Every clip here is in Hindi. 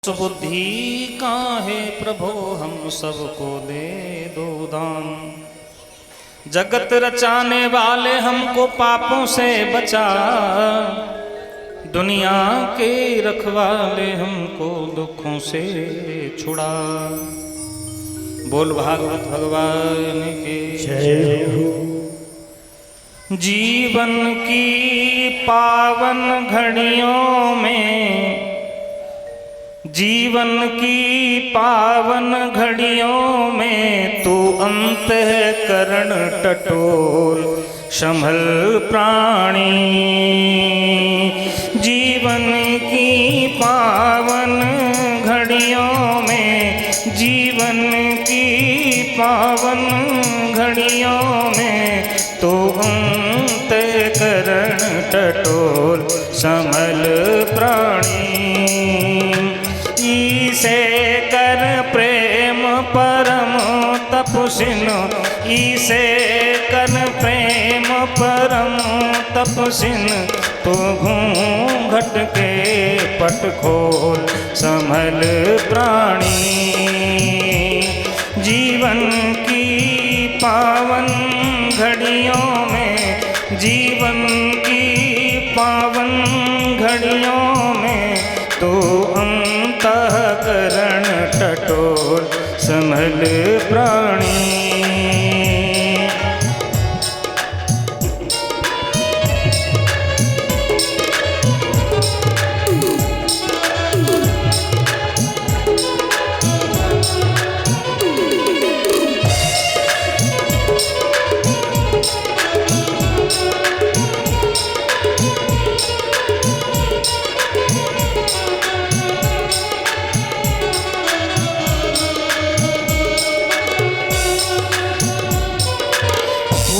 सुबुद्धि काहे प्रभो हम सबको दे दो दान। जगत रचाने वाले हमको पापों से बचा, दुनिया के रखवाले हमको दुखों से छुड़ा। बोल भागवत भगवान के जय हो। जीवन की पावन घड़ियों में, जीवन की पावन घड़ियों में तू अंतःकरण टटोल संभल प्राणी। जीवन की पावन घड़ियों में, जीवन की पावन घड़ियों में तू अंतःकरण टटोल संभल प्राणी। ईसे कर प्रेम परम तपस्विन, ईसे कर प्रेम परम तपस्विन। तो घूंघट के पट खोल संभल प्राणी। जीवन की पावन घड़ियों में, जीवन की पावन घड़ियों में तो अंतःकरण टटोल संभल प्राणी।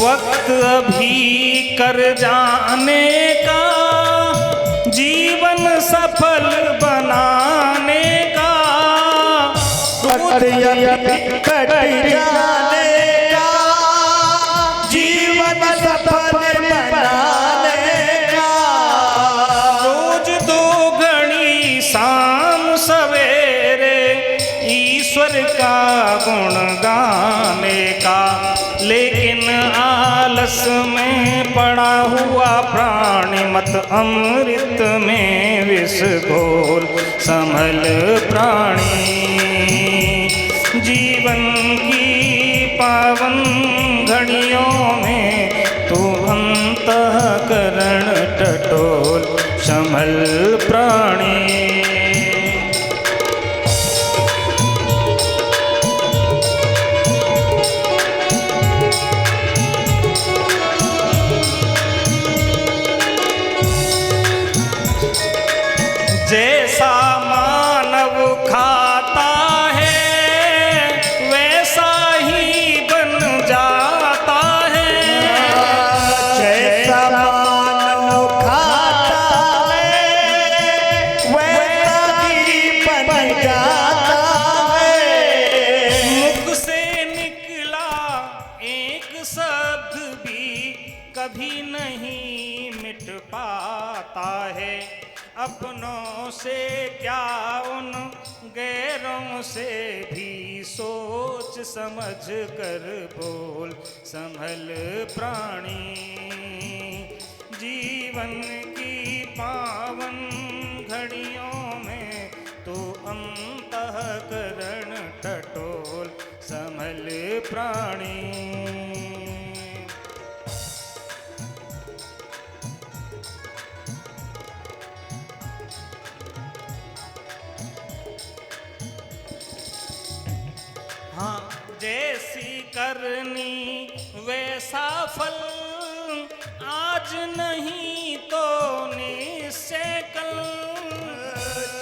वक्त अभी कर जाने का, जीवन सफल बनाने का। वक्त अभी कर जाने का, जीवन सफल बनाने का। रोज दो घड़ी शाम सवेरे ईश्वर का गुण गाने का। लेकिन आलस में पड़ा हुआ प्राणी मत अमृत में विष घोल संभल प्राणी। जीवन की पावन घड़ियों में तू अंतःकरण टटोल संभल प्राणी। जैसा मानव खाता है वैसा ही बन जाता है। जैसा मानव खाता है वैसा ही बन जाता है। मुख से निकला एक शब्द भी कभी नहीं मिट पाता है। अपनों से क्या उन गैरों से भी सोच समझ कर बोल संभल प्राणी। जीवन की पावन घड़ियों में तो अंतःकरण टटोल संभल प्राणी। हाँ, जैसी करनी वैसा फल, आज नहीं तो निश्चय कल।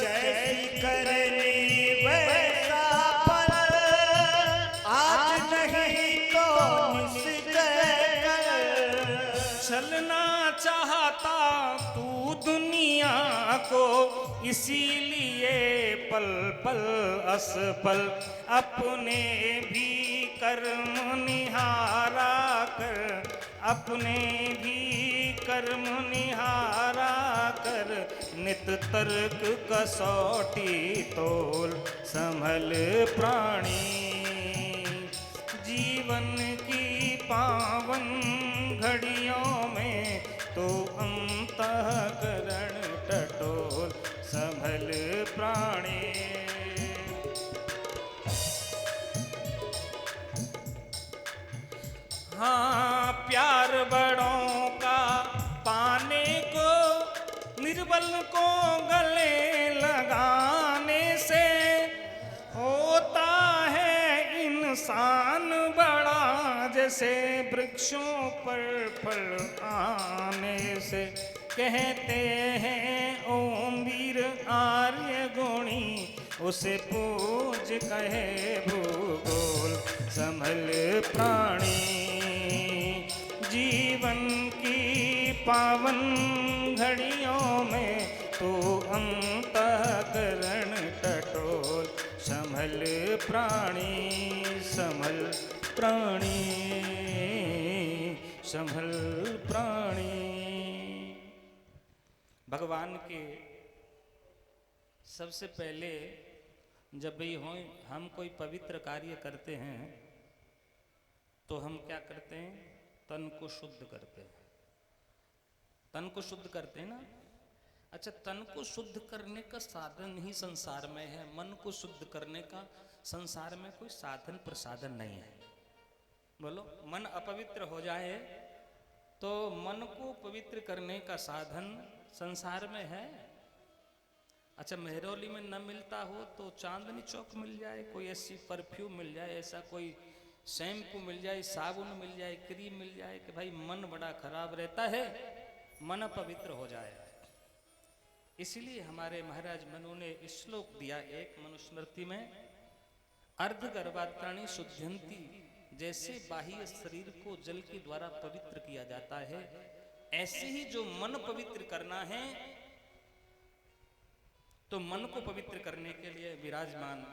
जैसी करनी वैसा फल, आज नहीं तो निश्चय कल। चलना चाहता तू दुनिया को, इसीलिए पल पल असफल अपने भी कर्म निहारा कर। अपने भी कर्म निहारा कर कर नित तर्क कसौटी तोल संभल प्राणी। जीवन की पावन घड़ियों में तो अंतःकरण टटोल संभल प्राणी। हाँ, प्यार बड़ों का पाने को निर्बल को गले लगाने से होता है इंसान बड़ा, जैसे वृक्षों पर फल आने से। कहते हैं ओम वीर आर्य गुणी, उसे पूज कहे भूगोल संभल प्राणी। जीवन की पावन घड़ियों में तो अंतःकरण टटोल संभल प्राणी। संभल प्राणी, संभल प्राणी। भगवान के सबसे पहले जब भी हो हम कोई पवित्र कार्य करते हैं तो हम क्या करते हैं? तन को शुद्ध करते हैं। तन को शुद्ध करते हैं ना। अच्छा, तन को शुद्ध करने का साधन ही संसार में है। मन को शुद्ध करने का संसार में कोई साधन प्रसाधन नहीं है। बोलो, मन अपवित्र हो जाए तो मन को पवित्र करने का साधन संसार में है। अच्छा, मेहरौली में न मिलता हो तो चांदनी चौक मिल जाए, कोई ऐसी परफ्यूम मिल जाए, ऐसा कोई शैम्पू मिल जाए, साबुन मिल जाए, क्रीम मिल जाए कि भाई मन बड़ा खराब रहता है, मन पवित्र हो जाए। इसलिए हमारे महाराज मनु ने श्लोक दिया एक मनुस्मृति में, अर्ध गर्भात्राणी शुद्धंती, जैसे बाह्य शरीर को जल के द्वारा पवित्र किया जाता है, ऐसे ही जो मन पवित्र करना है तो मन को पवित्र करने के लिए विराजमान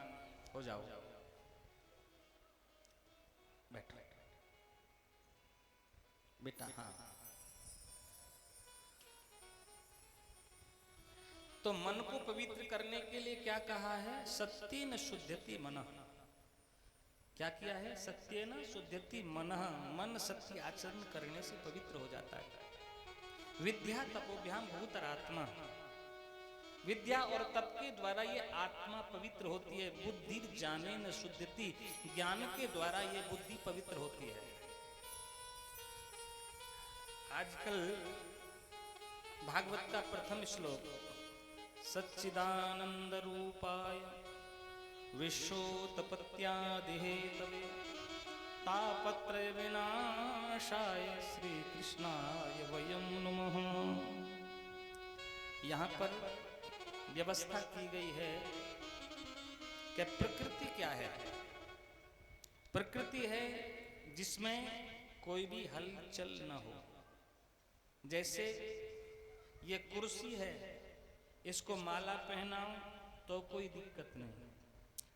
हो जाओ। बैठो बेटा। हाँ, तो मन को पवित्र करने के लिए क्या कहा है? सत्येन शुद्धति मनः। क्या किया है? सत्येन शुद्धति मनः। मन सत्य आचरण करने से पवित्र हो जाता है। विद्या तपोभ्याम भूतरात्मा, विद्या और तप के द्वारा ये आत्मा पवित्र होती है। बुद्धि जाने न शुद्धति, ज्ञान के द्वारा ये बुद्धि पवित्र होती है। आजकल भागवत का प्रथम श्लोक, सच्चिदानंद रूपाय विश्वोत्पत्त्यादिहेतवे तापत्रय विनाशाय श्री कृष्णाय वयं नमः। यहाँ पर व्यवस्था की गई है कि प्रकृति क्या है? प्रकृति है जिसमें कोई भी हलचल न हो। जैसे ये कुर्सी है, इसको माला पहनाओ तो कोई दिक्कत नहीं।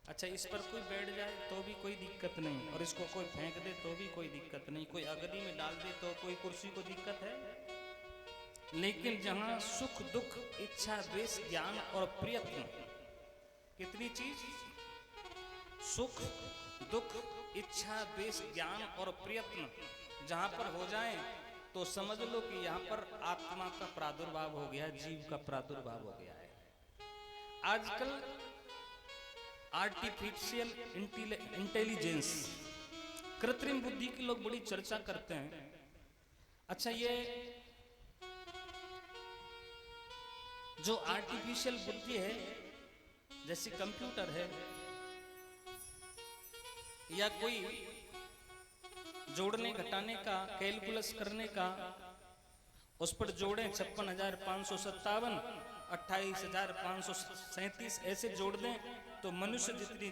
अच्छा, इस पर कोई बैठ जाए तो भी कोई दिक्कत नहीं, और इसको कोई फेंक दे तो भी कोई दिक्कत नहीं, कोई अग्नि में डाल दे तो कोई कुर्सी को दिक्कत है। लेकिन जहां सुख दुख इच्छा द्वेष ज्ञान और प्रयत्न, कितनी चीज, सुख दुख इच्छा द्वेष ज्ञान और प्रयत्न जहां पर हो जाए तो समझ लो कि यहाँ पर आत्मा का प्रादुर्भाव हो गया, जीव का प्रादुर्भाव हो गया है। आजकल आर्टिफिशियल इंटेलिजेंस, कृत्रिम बुद्धि की लोग बड़ी चर्चा करते हैं। अच्छा, ये जो आर्टिफिशियल बुद्धि है, जैसे कंप्यूटर है या कोई जोड़ने घटाने का, कैलकुलस करने का, उस पर जोड़ें 56,557, 28,537 ऐसे जोड़ दें तो मनुष्य जितनी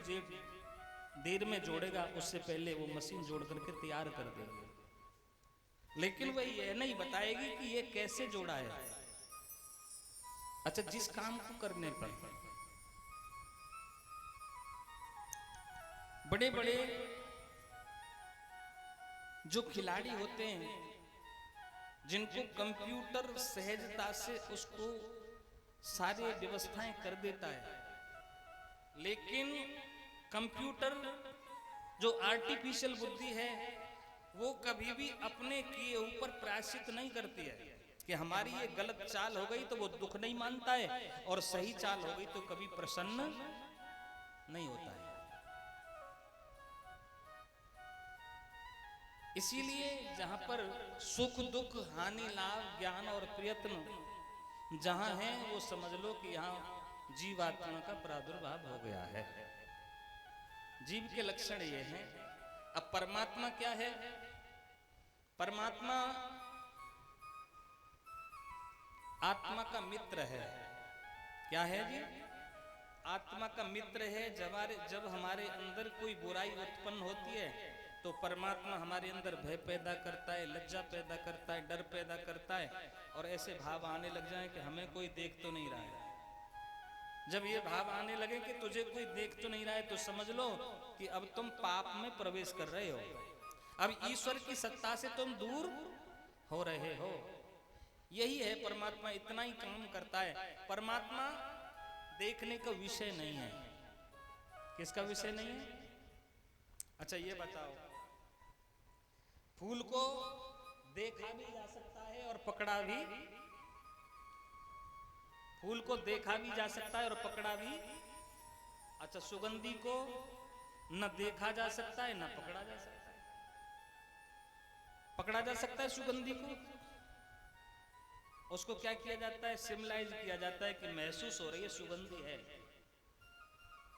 देर में जोड़ेगा उससे पहले वो मशीन जोड़ करके तैयार कर देगी। लेकिन वह ये नहीं बताएगी कि ये कैसे जोड़ा है। अच्छा, जिस काम को करने पर बड़े बड़े जो खिलाड़ी होते हैं, जिनको कंप्यूटर सहजता से उसको सारी व्यवस्थाएं कर देता है, लेकिन कंप्यूटर जो आर्टिफिशियल बुद्धि है वो कभी भी अपने किए ऊपर प्रायश्चित नहीं करती है कि हमारी ये गलत चाल हो गई तो वो दुख नहीं मानता है और सही चाल हो गई तो कभी प्रसन्न नहीं होता है। इसीलिए जहां पर सुख दुख हानि लाभ ज्ञान और प्रयत्न जहां है वो समझ लो कि यहाँ जीवात्मा का प्रादुर्भाव हो गया है। जीव के लक्षण ये हैं। अब परमात्मा क्या है? परमात्मा आत्मा का मित्र है। क्या है जी? आत्मा का मित्र है। जब हमारे अंदर कोई बुराई उत्पन्न होती है तो परमात्मा हमारे अंदर भय पैदा करता है, लज्जा पैदा करता है, डर पैदा करता है और ऐसे भाव आने लग जाए कि हमें कोई देख तो नहीं रहा है। जब ये भाव आने लगे कि तुझे कोई देख तो नहीं रहा है तो समझ लो कि अब तुम पाप में प्रवेश कर रहे हो, अब ईश्वर की सत्ता से तुम दूर हो रहे हो। यही है परमात्मा, इतना ही काम करता है। परमात्मा देखने का विषय नहीं है। किसका विषय नहीं है? अच्छा ये बताओ, फूल को देखा भी जा सकता है और पकड़ा भी, फूल को देखा भी जा सकता है और पकड़ा भी। अच्छा सुगंधी को न देखा जा सकता है न पकड़ा जा सकता है। पकड़ा जा सकता है सुगंधी को, उसको क्या किया जाता है? सिम्बलाइज किया जाता है कि महसूस हो रही है सुगंधी है।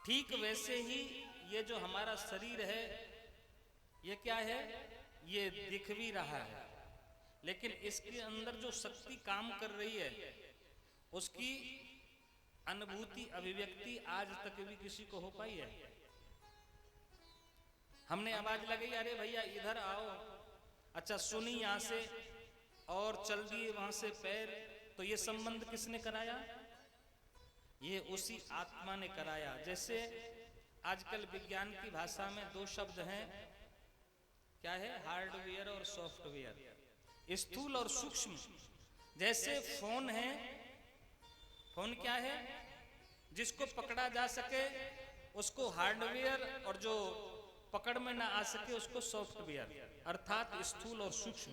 ठीक वैसे ही ये जो हमारा शरीर है ये क्या है? ये दिख भी रहा है, लेकिन इसके अंदर जो शक्ति काम कर रही है उसकी अनुभूति अभिव्यक्ति आज तक भी किसी को हो पाई है? हमने आवाज लगाई, अरे भैया इधर आओ, अच्छा सुनी यहां से और चल दिए वहां से पैर, तो ये संबंध किसने कराया? ये उसी आत्मा ने कराया। जैसे आजकल विज्ञान की भाषा में दो शब्द हैं, क्या है? हार्डवेयर और सॉफ्टवेयर, स्थूल और सूक्ष्म। जैसे फोन है, फोन क्या है? जिसको पकड़ा जा सके उसको हार्डवेयर और जो पकड़ में ना आ सके उसको सॉफ्टवेयर, अर्थात स्थूल और सूक्ष्म।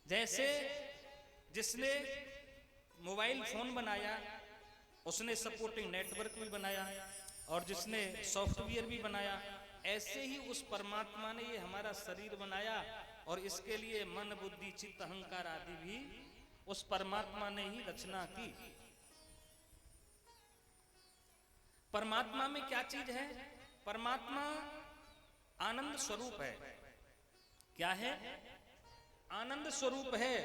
जैसे जिसने मोबाइल फोन बनाया उसने सपोर्टिंग नेटवर्क भी बनाया और जिसने सॉफ्टवेयर भी बनाया, ऐसे ही उस परमात्मा ने ये हमारा शरीर बनाया और इसके लिए मन बुद्धि चित्त अहंकार आदि भी उस परमात्मा ने ही रचना की। परमात्मा में क्या चीज है? परमात्मा आनंद स्वरूप है। क्या है? आनंद स्वरूप है।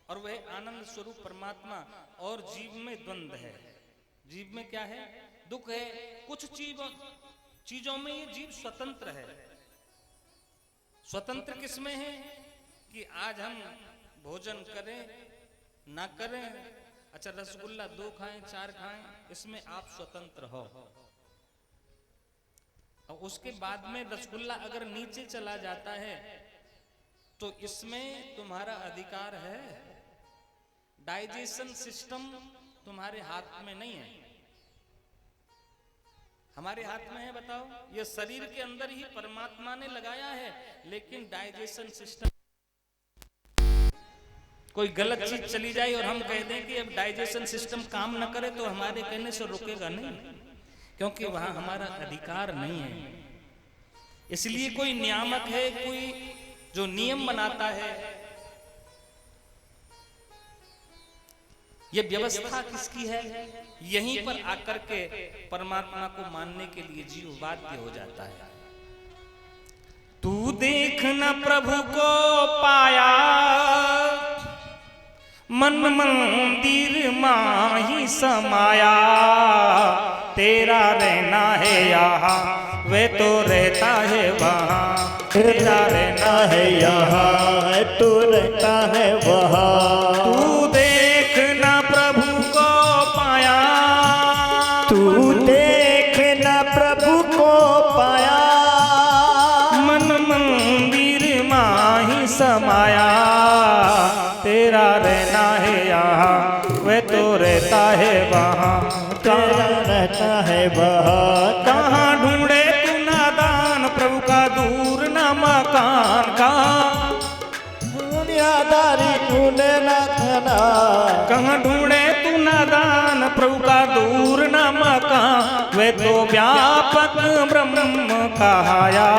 और वह आनंद स्वरूप परमात्मा और जीव में द्वंद्व है। जीव में क्या है? दुख है। कुछ चीजों में ये जीव स्वतंत्र है। स्वतंत्र किसमें है? कि आज हम भोजन करें ना करें, अच्छा रसगुल्ला 2 खाएं 4 खाएं, इसमें आप स्वतंत्र हो। और उसके बाद में रसगुल्ला अगर नीचे चला जाता है तो इसमें तुम्हारा अधिकार है। डाइजेशन सिस्टम तुम्हारे हाथ में नहीं है, हमारे हाथ में है। बताओ, ये शरीर के अंदर ही परमात्मा ने लगाया है, लेकिन डाइजेशन सिस्टम, कोई गलत चीज चली जाए और हम कह दें कि अब डाइजेशन सिस्टम काम न करे तो हमारे कहने से रुकेगा नहीं, क्योंकि वहां हमारा अधिकार नहीं है। इसलिए कोई नियामक है, कोई जो नियम बनाता है। ये व्यवस्था किसकी है? यहीं पर आकर के परमात्मा को मानने के लिए जीव बाध्य हो जाता है। तू देखना प्रभु को पाया, मन मंदिर माही समाया। तेरा रहना है यहाँ, वे तो रहता है वहाँ। तेरा रहना है यहाँ, तू रहता है वहाँ। तू देखना प्रभु को पाया, तू देखना प्रभु को पाया। मन मंदिर माही समाया। तेरा रहना है यहाँ, वे तो रहता है तेरा रहता है वहाँ। कहाँ ढूंढे तू नादान प्रभु का दूर न मकान, कहाँ दुनियादारी ढूंढे ना खाना, कहाँ ढूंढे तू नादान प्रभु का दूर न मकान, वे तो व्यापक ब्रह्म कहाया।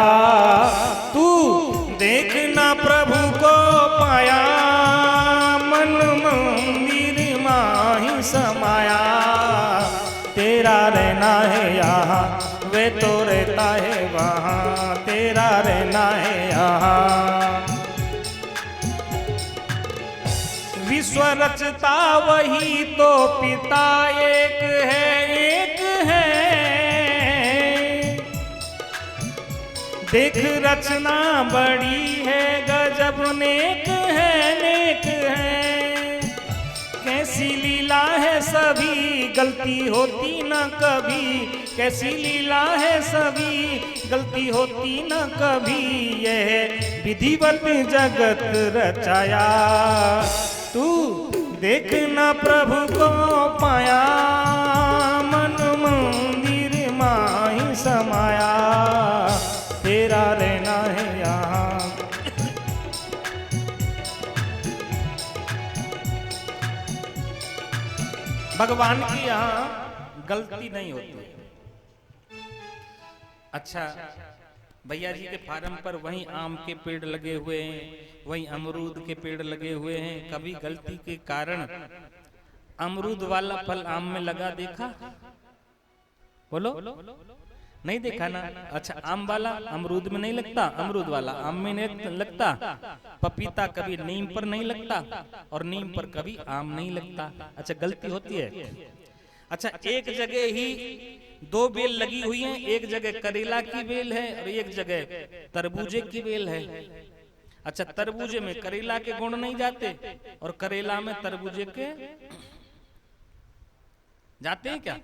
तू देखना प्रभु को पाया, मन मंदिर माही समाया। तेरा रहना है यहाँ, वे तो रहता है वहाँ, तेरा रहना है यहाँ। विश्व रचता वही तो पिता एक है, एक है। देख रचना बड़ी है गजब, नेक है, नेक है। कैसी लीला है सभी, गलती होती न कभी। कैसी लीला है सभी, गलती होती न कभी। यह विधिवत जगत रचाया। तू देखना प्रभु को पाया, मन मंदिर माही समाया। तेरा रहना है यहाँ। भगवान की यहाँ गलती नहीं होती। अच्छा, भैया जी के फार्म पर वहीं आम के पेड़ लगे हुए हैं, वहीं अमरूद के पेड़ लगे हुए हैं। कभी गलती के कारण अमरूद वाला फल आम में लगा देखा? बोलो, नहीं देखा ना। अच्छा, आम वाला अमरूद में नहीं लगता, अमरूद वाला आम में नहीं लगता। पपीता कभी नीम पर नहीं लगता और नीम पर कभी आम नहीं लगता। अच्छा, गलती होती है। अच्छा, एक जगह ही दो बेल लगी हुई हैं, एक जगह करेला की बेल है और एक जगह तरबूजे की बेल है। अच्छा, तरबूजे में करेला के गुण नहीं जाते और करेला में तरबूजे के जाते हैं क्या?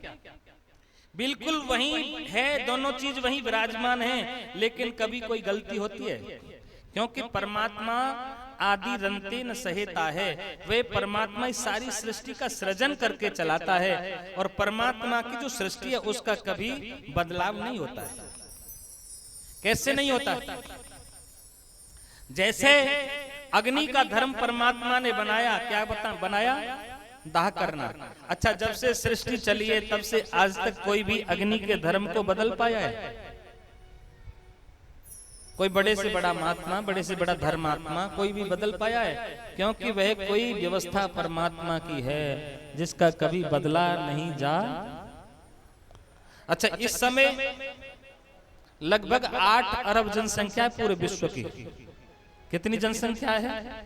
बिल्कुल वही है, दोनों चीज वही विराजमान है, लेकिन कभी कोई गलती होती है। क्योंकि परमात्मा आदि रंते न सहेता है। वे परमात्मा इस सारी सृष्टि का सृजन करके चलाता है और परमात्मा की जो सृष्टि है उसका कभी बदलाव नहीं होता है। कैसे नहीं होता? जैसे अग्नि का धर्म परमात्मा ने बनाया, क्या बनाया? दाह करना। अच्छा, जब से सृष्टि चली है तब से आज तक कोई भी अग्नि के धर्म को बदल पाया है? कोई बड़े से बड़ा महात्मा, बड़े से बड़ा धर्मात्मा कोई भी बदल पाया है? क्योंकि वह कोई व्यवस्था परमात्मा की है जिसका कभी बदला नहीं जा। अच्छा, इस समय लगभग 8 अरब जनसंख्या है पूरे विश्व की। कितनी जनसंख्या है?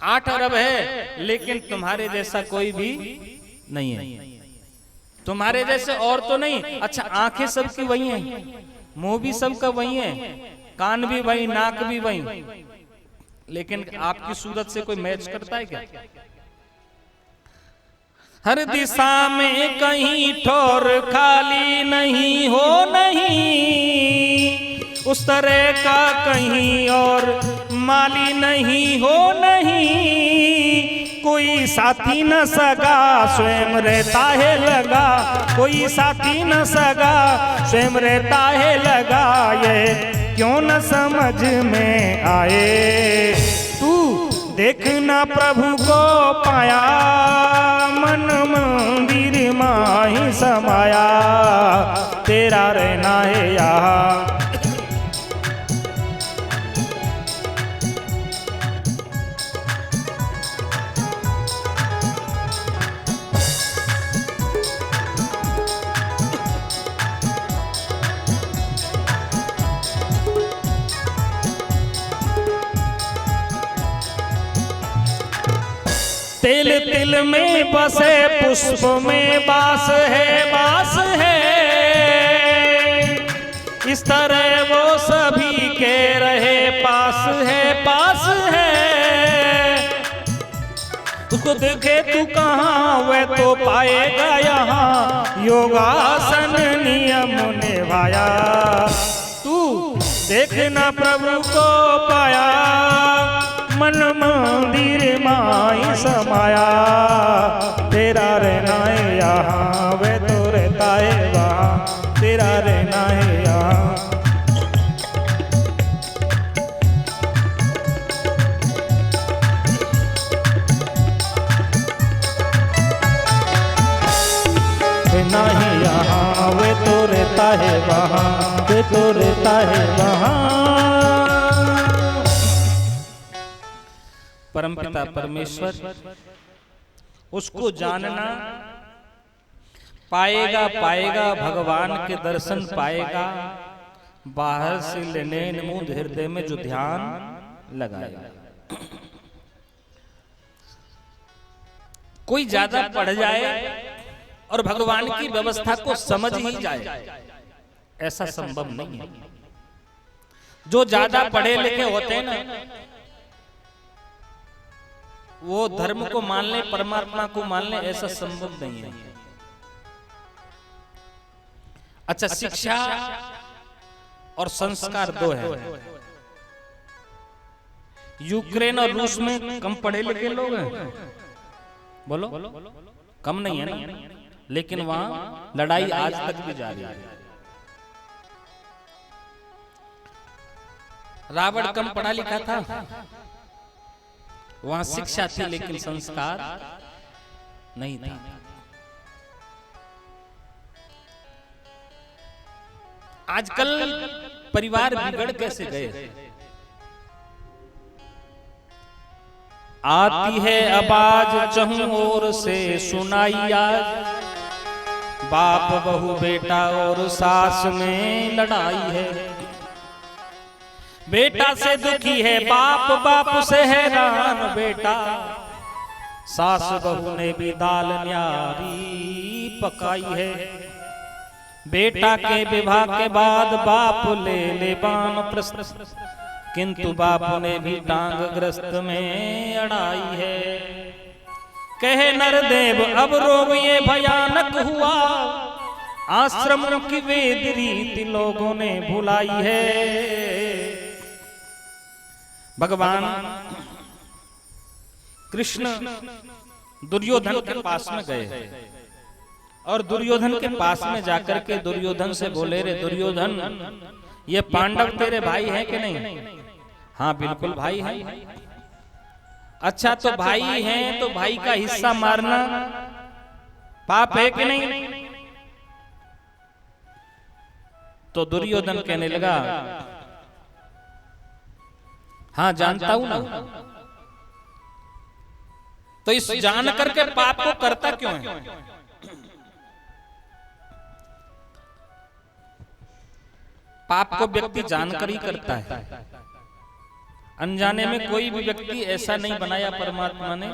8 अरब है, लेकिन तुम्हारे जैसा कोई भी नहीं है। तुम्हारे जैसे और तो नहीं। अच्छा, आंखें सबकी वही हैं, मुंह भी सबका वही है, कान भी वही, नाक भी वही, लेकिन आपकी सूरत से कोई मैच करता है क्या? हर दिशा में कहीं ठोर खाली नहीं हो, नहीं उस तरह का कहीं और माली नहीं हो, नहीं कोई साथी न सगा स्वयं रहता है लगा, कोई साथी न सगा स्वयं रहता है लगा। ये क्यों न समझ में आए, तू देखना प्रभु को पाया, मन मंदिर माही समाया, तेरा रहना है यहाँ। तिल तिल में बसे पुष्प में बास है, बास है, इस तरह वो सभी के रहे पास है, पास है। उसको देखे तू कहाँ वह तो पाएगा यहाँ, योगासन नियम निभाया। तू देखना प्रभु को पाया, मन मंदिर माई समाया, तेरा रहना है यहाँ वे तो रहता है वहाँ, तेरा रहना है यहाँ। रहना ही यहाँ, वे तो रहता है वहाँ, वे तो रहता है वहाँ। परमपिता परमेश्वर, उसको जानना पाएगा, पाएगा भगवान के दर्शन पाएगा, बाहर से लेने मूंद हृदय में जो ध्यान लगाएगा। कोई ज्यादा पढ़ जाए और भगवान की व्यवस्था को समझ ही जाए, ऐसा संभव नहीं है। जो ज्यादा पढ़े लिखे होते हैं ना, वो धर्म को मान ले, परमात्मा को मान ले, ऐसा संभव नहीं है। अच्छा, शिक्षा और संस्कार दो है। यूक्रेन और रूस में कम पढ़े लिखे लोग हैं? बोलो, कम नहीं है ना, लेकिन वहां लड़ाई आज तक भी जारी है। रावण कम पढ़ा लिखा था, वहां शिक्षा थी लेकिन संस्कार नहीं था। आजकल परिवार बिगड़ कैसे गए? आती है आवाज चहुं ओर से सुनाई आज, बाप बहू बेटा और सास में लड़ाई है। बेटा से दुखी है बाप, बाप से हैरान बेटा, सास बहू ने भी दाल न्यारी पकाई है। बेटा के विवाह के बाद बाप ले ले बान प्रस्थ, किंतु बाप ने भी टांग ग्रस्त में अड़ाई है। कहे नरदेव अब रोग ये भयानक हुआ, आश्रम की वेद रीति लोगों ने भुलाई है। भगवान कृष्ण दुर्योधन के पास में गए और दुर्योधन के पास में जाकर के दुर्योधन से बोले, रे दुर्योधन, ये पांडव तेरे भाई हैं कि नहीं? हाँ बिल्कुल भाई हैं। अच्छा, तो भाई हैं तो भाई का हिस्सा मारना पाप है कि नहीं? तो दुर्योधन कहने लगा, हाँ जानता हूं ना। तो इस जान करके पाप को करता क्यों है? पाप को व्यक्ति जानकर ही करता है, अनजाने में कोई भी व्यक्ति ऐसा नहीं बनाया परमात्मा ने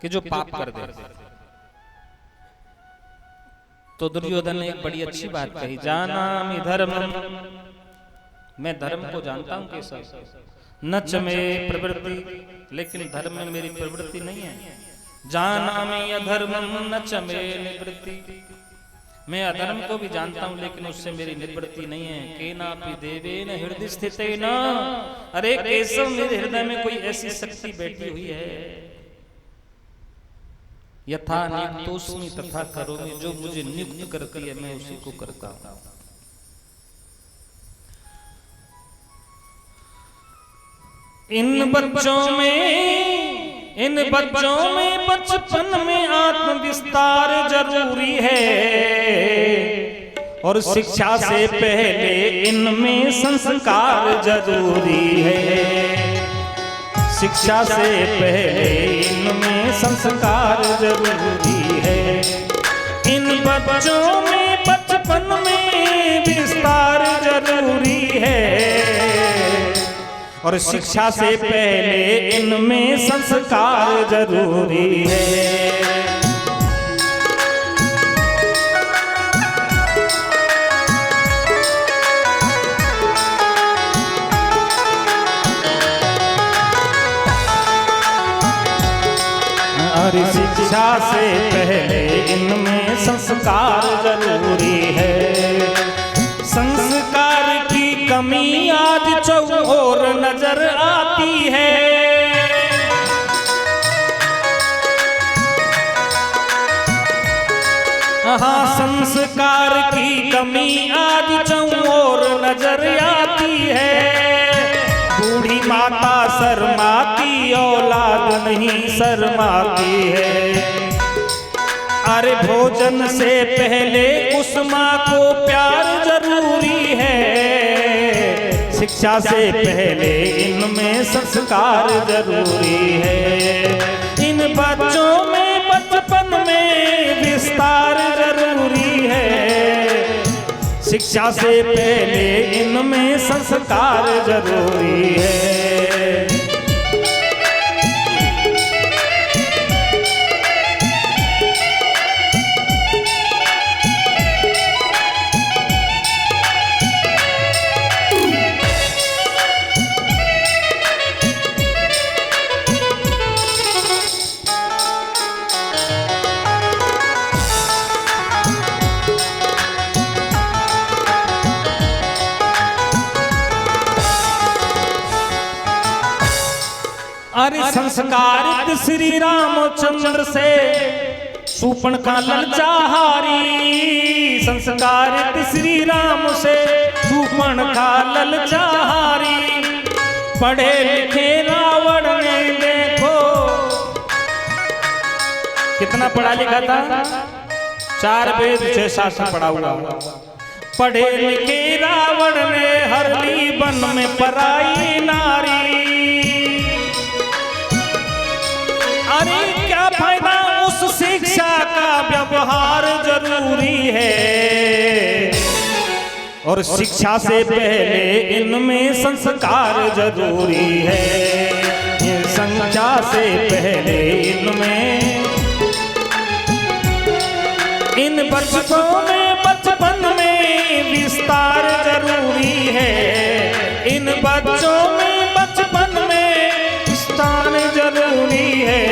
कि जो पाप कर दे। तो दुर्योधन ने एक बड़ी अच्छी बात कही, जानामि धर्मम, मैं धर्म को जानता हूं कैसा, न च में प्रवृत्ति, लेकिन धर्म में मेरी प्रवृत्ति नहीं है। जानामि अधर्मम न च में निवृत्ति, मैं अधर्म को भी जानता हूं लेकिन उससे मेरी निवृत्ति नहीं है। केनापि देवेन हृदय स्थितेन, अरे केशव मेरे हृदय में कोई ऐसी शक्ति बैठी हुई है। यथा नियुक्तोस्मि तथा करोमि, जो मुझे नियुक्त करती है मैं उसी को करता हूं। इन बच्चों में बचपन में आत्म विस्तार जरूरी है, और शिक्षा से पहले इनमें संस्कार जरूरी है। शिक्षा से पहले इनमें संस्कार जरूरी है। इन बच्चों में बचपन में विस्तार जरूरी है, और शिक्षा से पहले इनमें संस्कार जरूरी है। और शिक्षा से पहले इनमें संस्कार जरूरी है। संस्कार की कमी आज चौओर नजर आती है। संस्कार की कमी आज चौर नजर आती है। बूढ़ी माता शर्माती औलाद नहीं शर्माती है। अरे भोजन से पहले उस माँ को प्यार जरूरी है। शिक्षा से पहले इनमें संस्कार जरूरी है। इन बच्चों में बचपन में विस्तार जरूरी है। शिक्षा से पहले इनमें संस्कार जरूरी है। अरे संस्कारित श्री रामचंद्र से शूर्पणखा ललचाहारी। संस्कारित श्री राम से शूर्पणखा ललचाहारी। पढ़े लिखे रावण ने देखो कितना पढ़ा लिखा था, 4 वेद 6 शास्त्र पढ़ा हुआ। पढ़े लिखे रावण ने हर ली वन में पराई नारी। अरे क्या फायदा उस शिक्षा का, व्यवहार जरूरी है। और शिक्षा से पहले इनमें संस्कार जरूरी है। शिक्षा से पहले इनमें, इन बच्चों में बचपन में विस्तार जरूरी है। इन बच्चों में बचपन में विस्तार जरूरी है।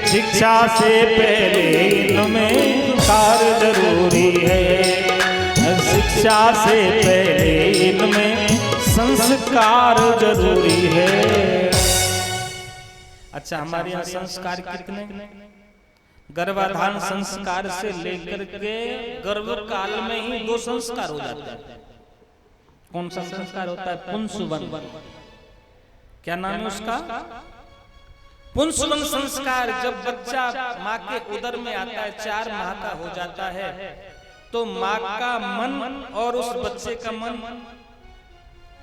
शिक्षा से पहले इनमें संस्कार जरूरी है। शिक्षा से पहले इनमें संस्कार जरूरी है। अच्छा, हमारे यहाँ संस्कार कितने? गर्भाधान संस्कार से लेकर के गर्भ काल में ही 2 संस्कार हो जाते हैं। कौन सा संस्कार होता है? पुंसवन। क्या नाम है उसका? पुंसवन संस्कार। जब बच्चा माँ के उदर में आता है, 4 माह का हो जाता है, तो माँ का मन और उस बच्चे का मन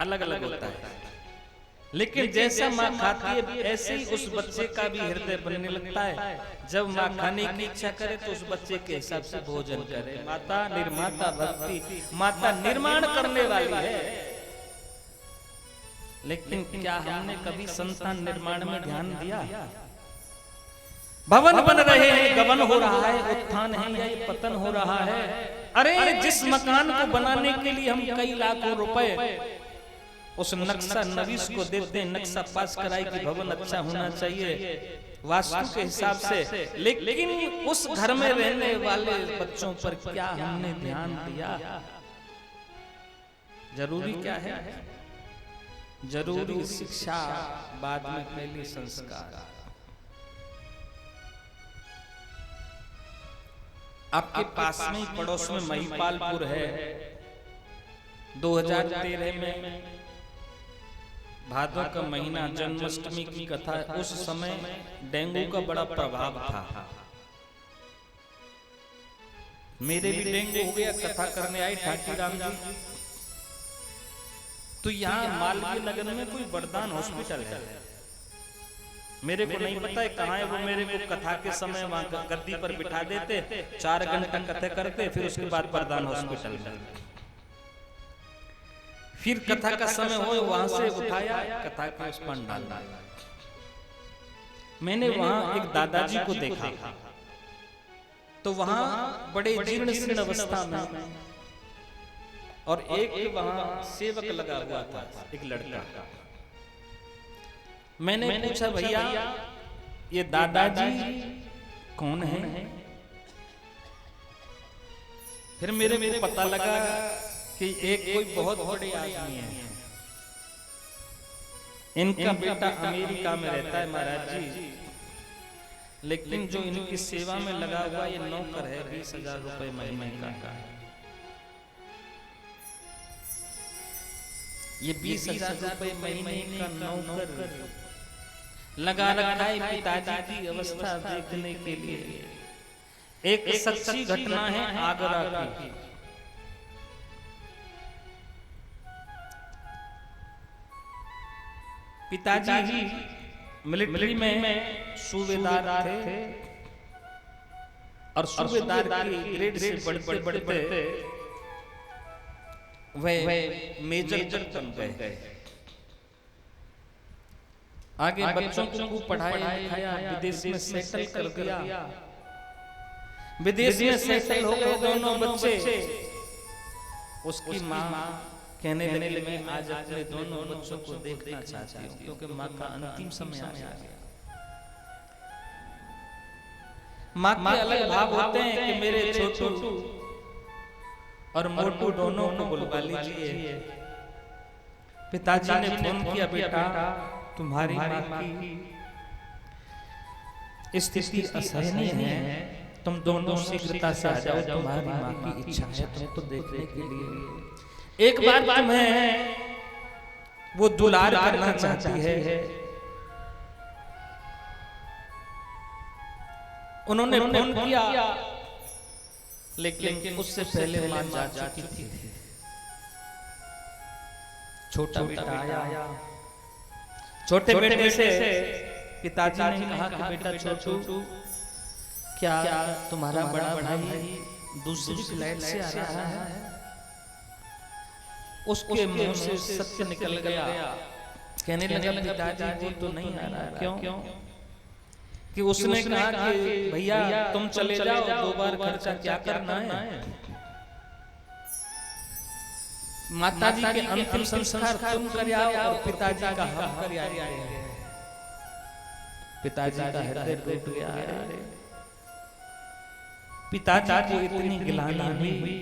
अलग अलग होता है। लेकिन जैसा माँ खाती है ऐसे ही उस बच्चे का भी हृदय बनने लगता है। जब माँ खाने की इच्छा करे तो उस बच्चे के हिसाब से भोजन करे। माता निर्माता भक्ति, माता निर्माण करने वाली है। लेकिन क्या हमने कभी संतान निर्माण में ध्यान दिया? भवन बन रहे हैं, गबन हो रहा है, उत्थान है या पतन हो रहा है। अरे जिस मकान को बनाने के लिए हम कई लाखों रुपए उस नक्शा नवीस को देते हैं, नक्शा पास कराई कि भवन अच्छा होना चाहिए वास्तु के हिसाब से, लेकिन उस घर में रहने वाले बच्चों पर क्या हमने ध्यान दिया? जरूरी क्या है? जरूरी शिक्षा, बाद में पहली संस्कार। आपके पास में पड़ोस में महिपालपुर है। 2013 में भादों का महीना, जन्माष्टमी की कथा। उस समय डेंगू का बड़ा प्रभाव था। मेरे भी डेंगू हो गया। कथा करने आए ठाकुर राम जी। तो यहाँ मालवीय नगर में कोई वरदान हॉस्पिटल है, मेरे को नहीं पता है कहाँ है वो। मेरे को कथा के समय वहां गद्दी पर बिठा देते, 4 घंटा कथा करते, फिर उसके बाद वरदान हॉस्पिटल में। फिर कथा का समय हो, वहां से उठाया, कथा के उस पंडाल में। मैंने वहां एक दादाजी को देखा, तो वहां बड़े जीर्ण शीर्ण अवस्था में, और एक वहां सेवक लगा हुआ था, एक लड़का। मैंने पूछा, भैया ये दादाजी कौन है? फिर मेरे को पता लगा कि एक कोई बहुत बड़े आदमी है। इनका बेटा अमेरिका में रहता है महाराज जी। लेकिन जो इनकी सेवा में लगा हुआ ये नौकर है 20,000 रुपए महीने का। ये 20,000 रुपए महीने का नौकर लगा रखा है पिताजी की अवस्था देखने के लिए। एक सच्ची घटना है आगरा की। पिताजी मिलिट्री में सूबेदार थे और सूबेदार की ग्रेड से बढ़ते बढ़ते वह मेजर बन गए। आगे बच्चों को पढ़ाया लिखाया, विदेश में सेटल कर दिया। विदेश में सेटल हो गए दोनों बच्चे। उसकी माँ कहने लगी मैं आज अपने दोनों बच्चों को देखना चाहती हूँ क्योंकि माँ का अंतिम समय आ गया। माँ के अलग भाव होते हैं कि मेरे छोटू और मोटू दोनों को बुलवा लीजिए। पिताजी ने फोन किया बेटा तुम्हारी माँ की स्थिति असहनीय है, तुम दोनों शीघ्रता से आ जाओ, तुम्हारी माँ की इच्छा है तुमको देखने के लिए। एक बार तुम्हें वो दुलार करना चाहती है। उन्होंने फोन किया लेकिन उससे पहले मां जा चुकी थी। छोटा बेटा आया। छोटे बेटे से पिताजी ने कहा कि बेटा छोटू क्या तुम्हारा बड़ा भाई दूसरी फ्लाइट से आ रहा है? उसके मुंह से सत्य निकल गया। कहने लगा पिताजी वो तो नहीं आ रहा। क्यों? कि उसने कहा कि भैया तुम चले जाओ, 2 बार खर्चा क्या करना है? माताजी के अंतिम संस्कार तुम कर आओ और पिताजी का हम कर आए। पिताजी का हृदय टूट गया। पिताजी को इतनी गिलानी हुई,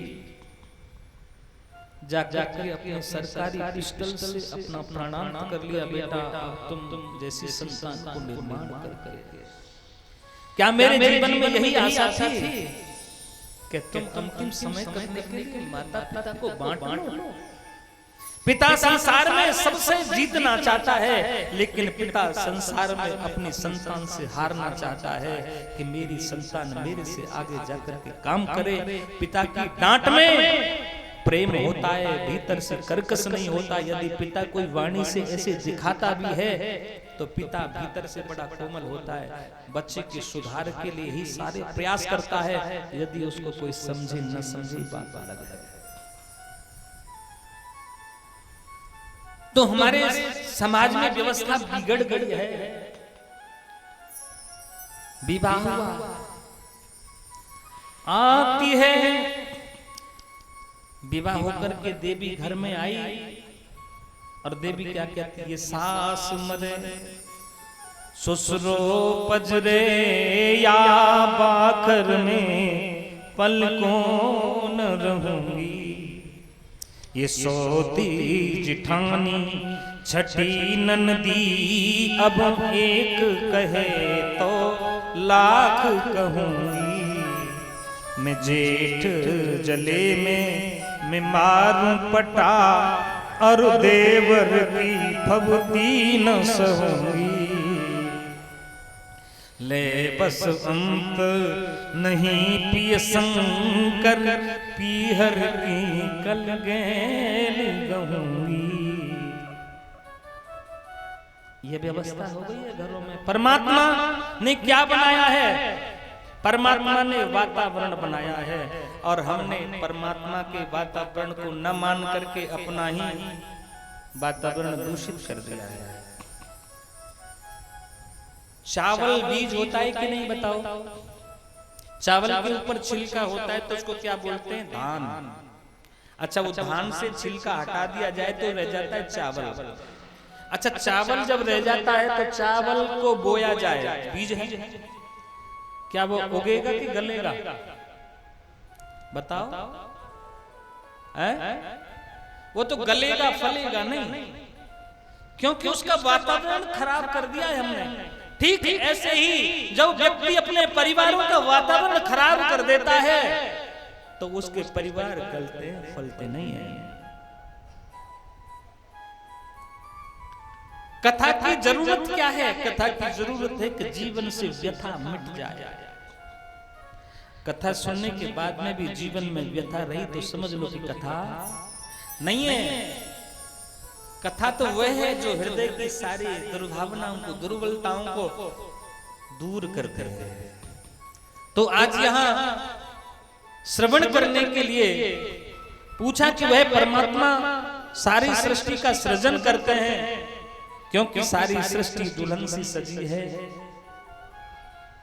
जाकर अपने सरकारी पिस्टल से अपना प्राणांत कर लिया। बेटा तुम जैसी संतान को निर्माण करके क्या मेरे जीवन में यही आशा थी कि तुम अंतिम समय करने के लिए माता पिता को बांट लो। पिता संसार में सबसे जीतना चाहता है, लेकिन पिता संसार में अपनी संतान से हारना चाहता है कि मेरी संतान मेरे से आगे जाकर के काम करे। पिता की डांट में प्रेम होता है, भीतर से कर्कश नहीं होता। यदि पिता कोई वाणी से ऐसे दिखाता भी है तो पिता भीतर से बड़ा कोमल होता है, बच्चे के सुधार के लिए ही सारे प्रयास करता है। यदि उसको कोई समझे न समझे बात अलग है। तो हमारे समाज में व्यवस्था बिगड़ गई है। विवाह आती है, विवाह होकर के देवी घर में आई और देवी क्या कहती है? सास मरे ससुरो पजरे या बाखर में पलकों न रहूंगी। ये सौती जिठानी छठी ननदी अब एक कहे तो लाख कहूंगी। मैं जेठ जले में मैं मारूं पटा और देवर की फबती न सहूंगी। ले बस अंत नहीं पिय शंकर पीहर की कलगैल गहूंगी। ये व्यवस्था हो गई है घरों में। परमात्मा ने क्या बनाया है? परमात्मा ने वातावरण बनाया है और हमने परमात्मा के वातावरण को न मान करके अपना ही वातावरण दूषित कर दिया है। चावल बीज होता है कि नहीं बताओ? चावल के ऊपर छिलका होता है तो उसको क्या बोलते हैं? धान। अच्छा, वो धान से छिलका हटा दिया जाए तो रह जाता है चावल। अच्छा, चावल जब रह जाता है तो चावल को बोया जाए, बीज है, क्या वो उगेगा कि गलेगा? बताओ। वो तो गलेगा, फलेगा नहीं, क्योंकि उसका वातावरण खराब कर दिया है हमने। ठीक ऐसे ही जब व्यक्ति अपने परिवारों का वातावरण खराब कर देता है तो उसके परिवार गलते फलते नहीं है। कथा की जरूरत क्या है? कथा की जरूरत है कि जीवन से व्यथा मिट जाए। कथा सुनने के बाद में भी जीवन में व्यथा रही तो समझ लो कि कथा नहीं है। कथा तो वह है जो हृदय की सारी दुर्भावनाओं को, दुर्बलताओं को दूर करते हैं। तो आज यहां श्रवण करने के लिए पूछा कि वह परमात्मा सारी सृष्टि का सृजन करते हैं, क्योंकि सारी सृष्टि दुल्हन सी सजी है।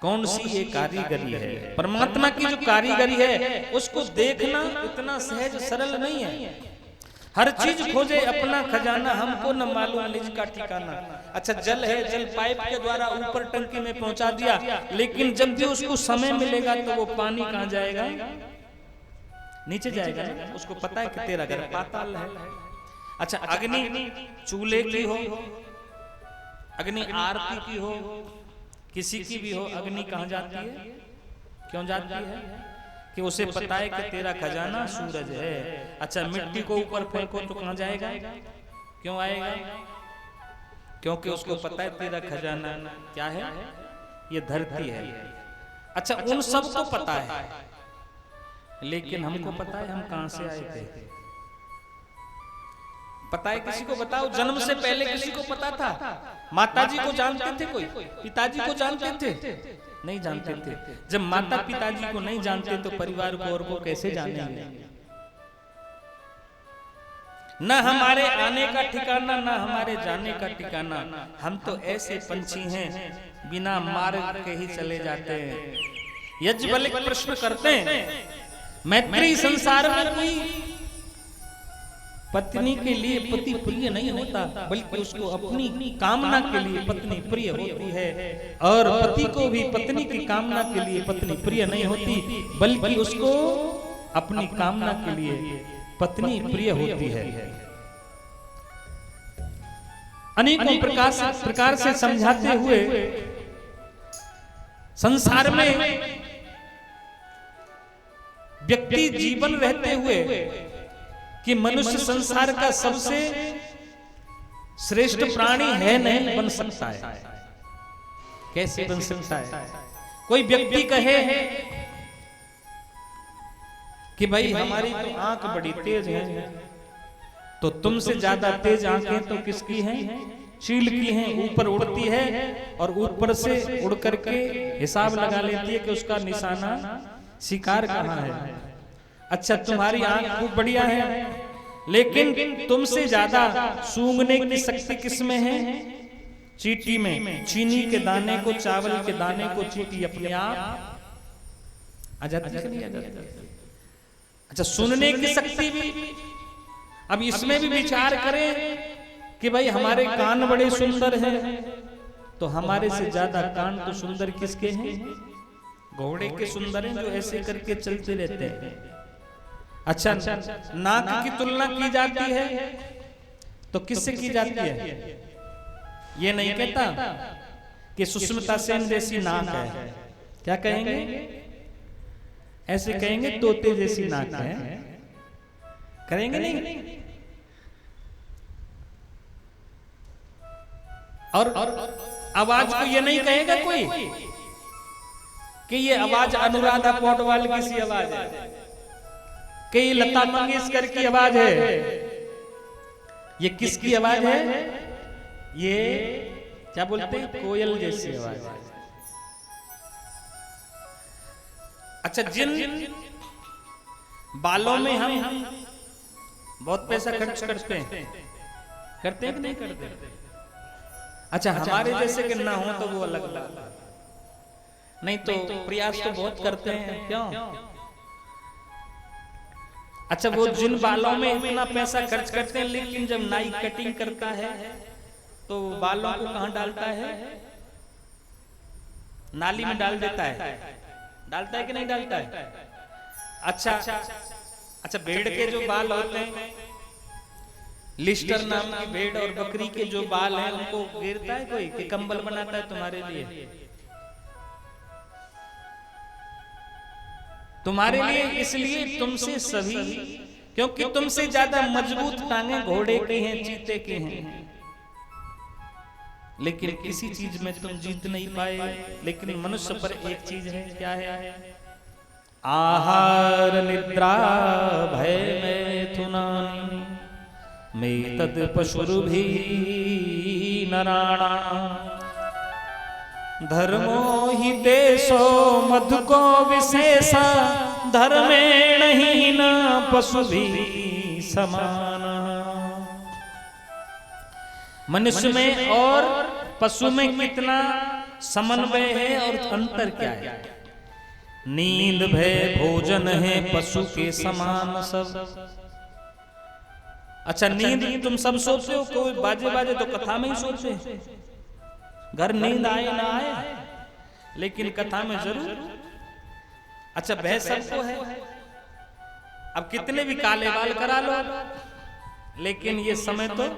कौन सी ये कारीगरी है? परमात्मा की जो कारीगरी है उसको देखना इतना सहज सरल नहीं है। हर चीज खोजे अपना खजाना, हमको न मालूम निज का ठिकाना। अच्छा, जल है, जल पाइप के द्वारा ऊपर टंकी में पहुंचा दिया, लेकिन जब भी उसको समय मिलेगा तो वो पानी कहां जाएगा? नीचे जाएगा ना। उसको पता है कि तेरा घर पाताल है। अच्छा, अग्नि चूल्हे की हो, अग्नि आरती की हो, किसी की भी हो, अग्नि कहां जाती है? क्यों जाती है? कि उसे पता है कि तेरा खजाना सूरज है। अच्छा, मिट्टी को ऊपर फेंको तो कहां जाएगा? क्यों आएगा? क्योंकि उसको पता है तेरा खजाना क्या है? ये धरती है। अच्छा, उन सब को पता है, लेकिन हमको पता है हम कहां से आए थे? पता है किसी को? बताओ, जन्म से पहले किसी को पता था? माताजी को जानते थे कोई? पिताजी को जानते थे? नहीं जानते थे। जब माता पिताजी को नहीं जानते तो परिवार को और को कैसे जानेंगे? न हमारे आने का ठिकाना, न हमारे जाने का ठिकाना। हम तो ऐसे पंछी हैं बिना मार्ग के ही चले जाते हैं। यज्ञवल्क्य प्रश्न करते हैं, मैत्री संसार में कोई पत्नी के लिए पति प्रिय नहीं होता, बल्कि उसको अपनी कामना के लिए पत्नी प्रिय होती है। और पति को भी पत्नी की कामना के लिए पत्नी प्रिय नहीं होती, बल्कि उसको अपनी कामना के लिए पत्नी प्रिय होती है। अनेकों प्रकार से समझाते हुए संसार में व्यक्ति जीवन रहते हुए कि मनुष्य संसार का सबसे श्रेष्ठ प्राणी है नहीं बन सकता है। कैसे बन सकता है? कोई व्यक्ति कहे कि भाई हमारी तो आंख बड़ी तेज है, तो तुमसे ज्यादा तेज आंखें तो किसकी हैं? चील की हैं। ऊपर उड़ती है और ऊपर से उड़ करके हिसाब लगा लेती है कि उसका निशाना शिकार कहाँ है। अच्छा, तुम्हारी आंख खूब बढ़िया है, लेकिन तुमसे ज्यादा सूंघने की शक्ति किसमें है? चींटी में। चीनी के दाने को, चावल के दाने को चींटी अपने आप आ जाती है। अच्छा, सुनने की शक्ति भी। अब इसमें भी विचार करें कि भाई हमारे कान बड़े सुंदर हैं, तो हमारे से ज्यादा कान तो सुंदर किसके हैं? घोड़े के सुंदर हैं, जो ऐसे करके चलते रहते हैं। अच्छा, नाक की तुलना की जाती है तो किससे की जाती है? ये नहीं कहता कि सुष्मिता सेन जैसी नाक है। क्या कहेंगे? ऐसे कहेंगे तोते जैसी नाक है। करेंगे नहीं? और आवाज को ये नहीं कहेगा कोई कि ये आवाज अनुराधा पौडवाल की सी आवाज है, कि ये लता मंगेशकर की आवाज है। ये किसकी आवाज है? ये क्या बोलते हैं? कोयल जैसी आवाज। अच्छा, जिन बालों में हम बहुत पैसा खर्च करते हैं कि नहीं करते? अच्छा, हमारे जैसे कि ना हो तो वो अलग बात, नहीं तो प्रयास तो बहुत करते हैं। क्यों? अच्छा, वो जिन बालों में इतना पैसा खर्च करते हैं, लेकिन जब नाई कटिंग करता है तो बालों को कहां डालता है? नाली में डाल देता है। डालता है कि नहीं डालता है? अच्छा, भेड़ के जो बाल होते हैं लिस्टर नाम की भेड़ और बकरी के जो बाल हैं उनको घेरता है कोई कि कंबल बनाता है तुम्हारे लिए? तुम्हारे लिए इसलिए तुमसे सभी, क्योंकि तुमसे ज्यादा मजबूत टांगे घोड़े की हैं, चीते की हैं, लेकिन किसी चीज में तुम जीत नहीं पाए। लेकिन मनुष्य पर एक चीज है, क्या है? आहार निद्रा भय मैथुनानि में तद पशुर्भी नराणा धर्मो हि देशो मधु को विशेषा धर्मेण ही न पशु भी समाना। मनुष्य में और पशु में कितना समन्वय है और अंतर क्या है? नींद भय भोजन है पशु के समान सब। अच्छा, नींद तुम सब सोचते हो, कोई बाजे बाजे तो कथा में ही सोचते, घर नींद आए ना आए, लेकिन कथा में जरूर। अच्छा, भय सबको है। अब कितने भी काले बाल करा लो, लेकिन ये समय तो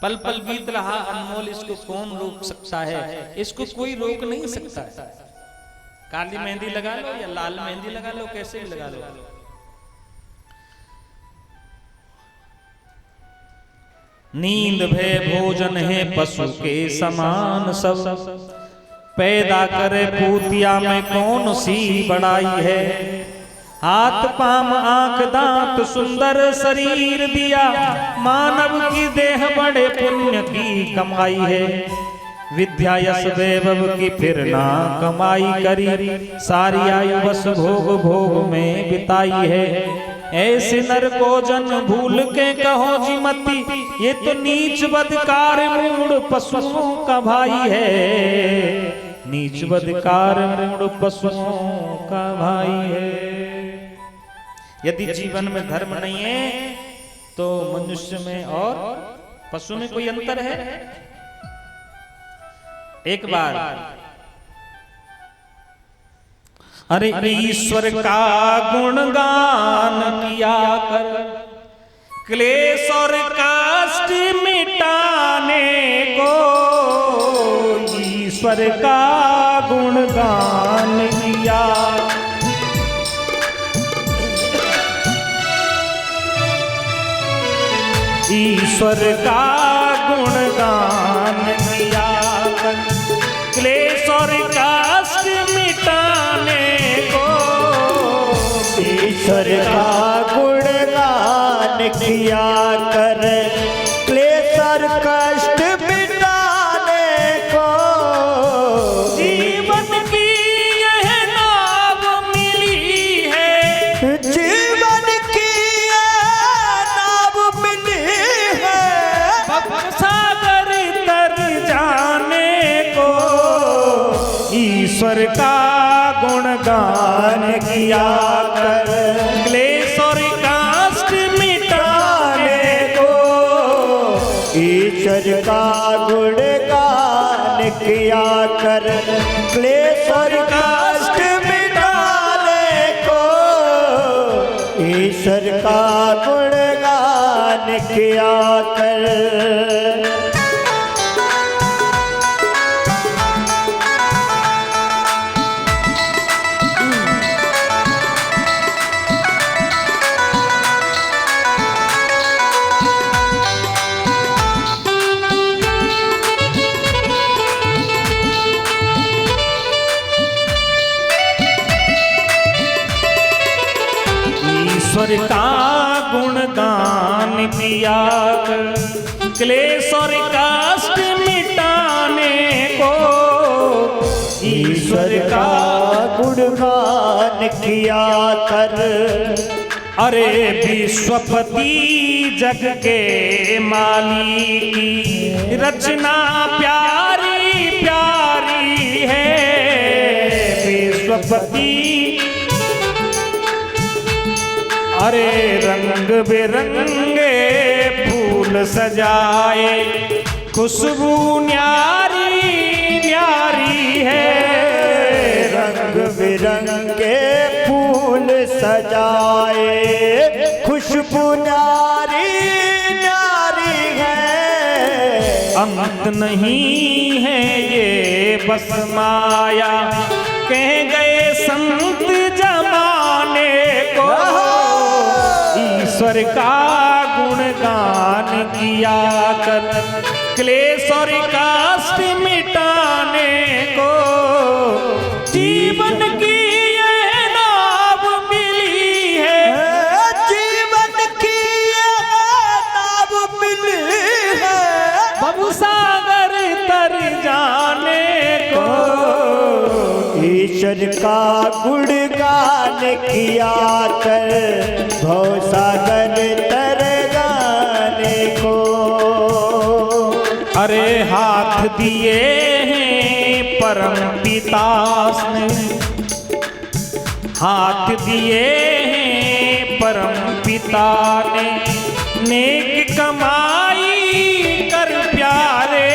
पल पल बीत रहा अनमोल, इसको कौन रोक सकता है? इसको कोई रोक नहीं सकता। काली मेहंदी लगा लो या लाल मेहंदी लगा लो, कैसे भी लगा लो, नींद भय भोजन है पशु के समान सब। पैदा करे पूतिया में कौन सी बड़ाई है? हाथ पाम आंख दांत सुंदर शरीर दिया, मानव की देह बड़े पुण्य की कमाई है। विद्या यश वैभव की फिर ना कमाई करी, सारी आयु बस भोग भोग में बिताई है। ऐसे नर को जन भूल के कहो जी मती, ये तो नीच बदकार मूढ़ पशुओं का भाई है। नीच बदकार मूढ़ पशुओं का भाई है। यदि जीवन में धर्म नहीं है तो मनुष्य में और पशु में कोई अंतर है? एक बार अरे ईश्वर का गुणगान किया कर, क्लेश और कष्ट मिटाने को। ईश्वर का गुणगान किया, ईश्वर का गुणगान किया कर, क्लेश और कष्ट मिटाने को। ईश्वर का गुणगान किया कर, क्लेश और कष्ट मिटाने को। जीवन की यह नाव मिली है, जीवन की यह नाव मिली है, सागर तर जाने को। ईश्वर का गुणगान किया कर, क्लेश और कष्ट मिटाने को। ईश्वर का गुणगान किया कर, क्लेश और कष्ट मिटाने को। ईश्वर का गुणगान किया कर। ईश्वर का गुणगान किया कर, क्लेश और कष्ट मिटाने को। ईश्वर का गुणगान किया कर। अरे विश्वपति जग के माली की रचना प्यारी प्यारी है। विश्वपति अरे रंग बिरंगे फूल सजाए, खुशबू न्यारी न्यारी है। रंग बिरंगे फूल सजाए, खुशबू न्यारी अंत नहीं है ये बस माया, कह गए संत जमाने को, ईश्वर का गुणगान किया कर, क्लेश और कष्ट मिटाने को, जीवन की ये नाव मिली है, जीवन की ये नाव मिली है, भवसागर तर जाने को, ईश्वर का गुणगान किया कर, भवसागर तर जाने को। अरे हाथ दिए हैं परम पिता ने, हाथ दिए हैं परम पिता ने, नेक कमाई कर प्यारे,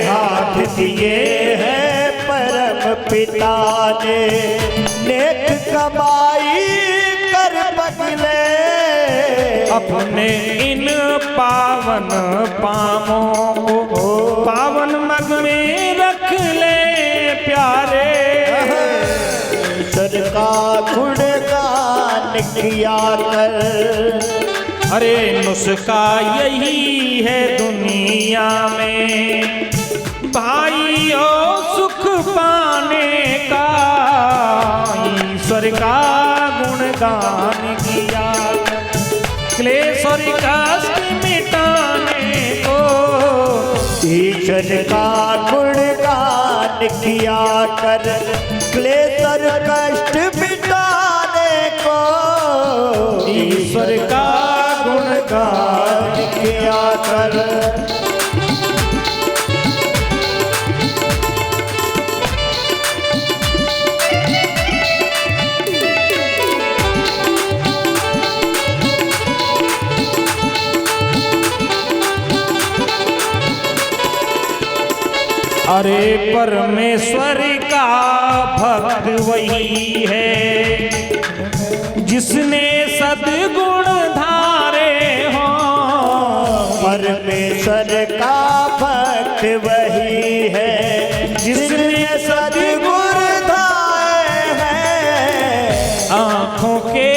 हाथ दिए हैं परम पिता ने, नेक कमाई कर बदले, अपने इन पावन पामों को पावन मग में रख ले प्यारे, ईश्वर का गुणगान किया कर। अरे नुस्खा यही है दुनिया में भाइयों सुख पाने का, ईश्वर का गुणगान किया, क्लेश और कष्ट मिटाने को, ईश्वर का गुणगान किया कर, क्लेश और कष्ट मिटाने को, ईश्वर का गुणगान किया कर। अरे परमेश्वर का भक्त वही है जिसने सद्गुण धारे हो, परमेश्वर का भक्त वही है जिसने सद्गुण धारे हैं, आँखों के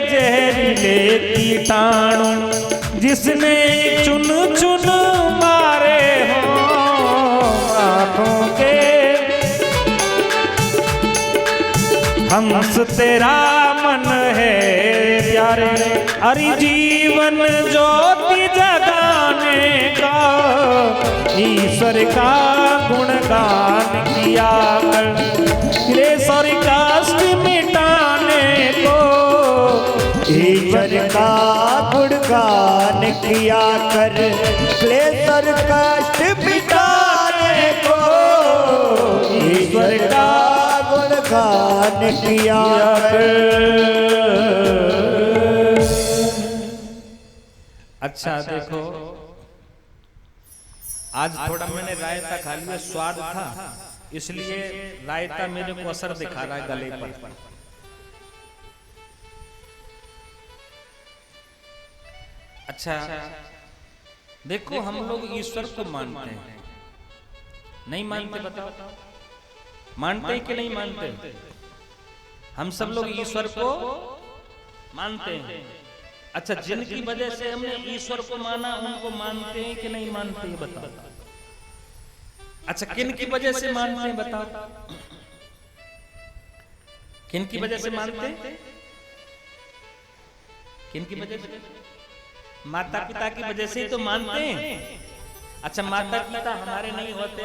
जहरीले कीटाणु जिसने चुन चुन मारे हो, आँखों के हंस तेरा मन है प्यारे, अरे जीवन ज्योति जगाने का, ईश्वर का गुणगान किया कर, क्लेश और कष्ट मिटाने को, ईश्वर का गुणगान किया कर, क्लेश और कष्ट मिटाने को, ईश्वर का गुणगान किया कर। अच्छा देखो, आज थोड़ा मैंने रायता खा लिया, स्वाद था इसलिए रायता मेरे को असर दिखा रहा है गले पर। अच्छा देखो, हम लोग ईश्वर को मानते हैं, नहीं मानते? बताओ, मानते हैं कि नहीं मानते? हम सब लोग ईश्वर को मानते हैं। अच्छा, जिनकी वजह से हमने ईश्वर को माना उनको मानते हैं कि नहीं मानते हैं? बताओ। अच्छा, किन की वजह से मानते हैं बताओ? किन की वजह से मानते हैं? किन की वजह से? माता पिता की वजह से ही तो मानते हैं। अच्छा, माता पिता हमारे नहीं होते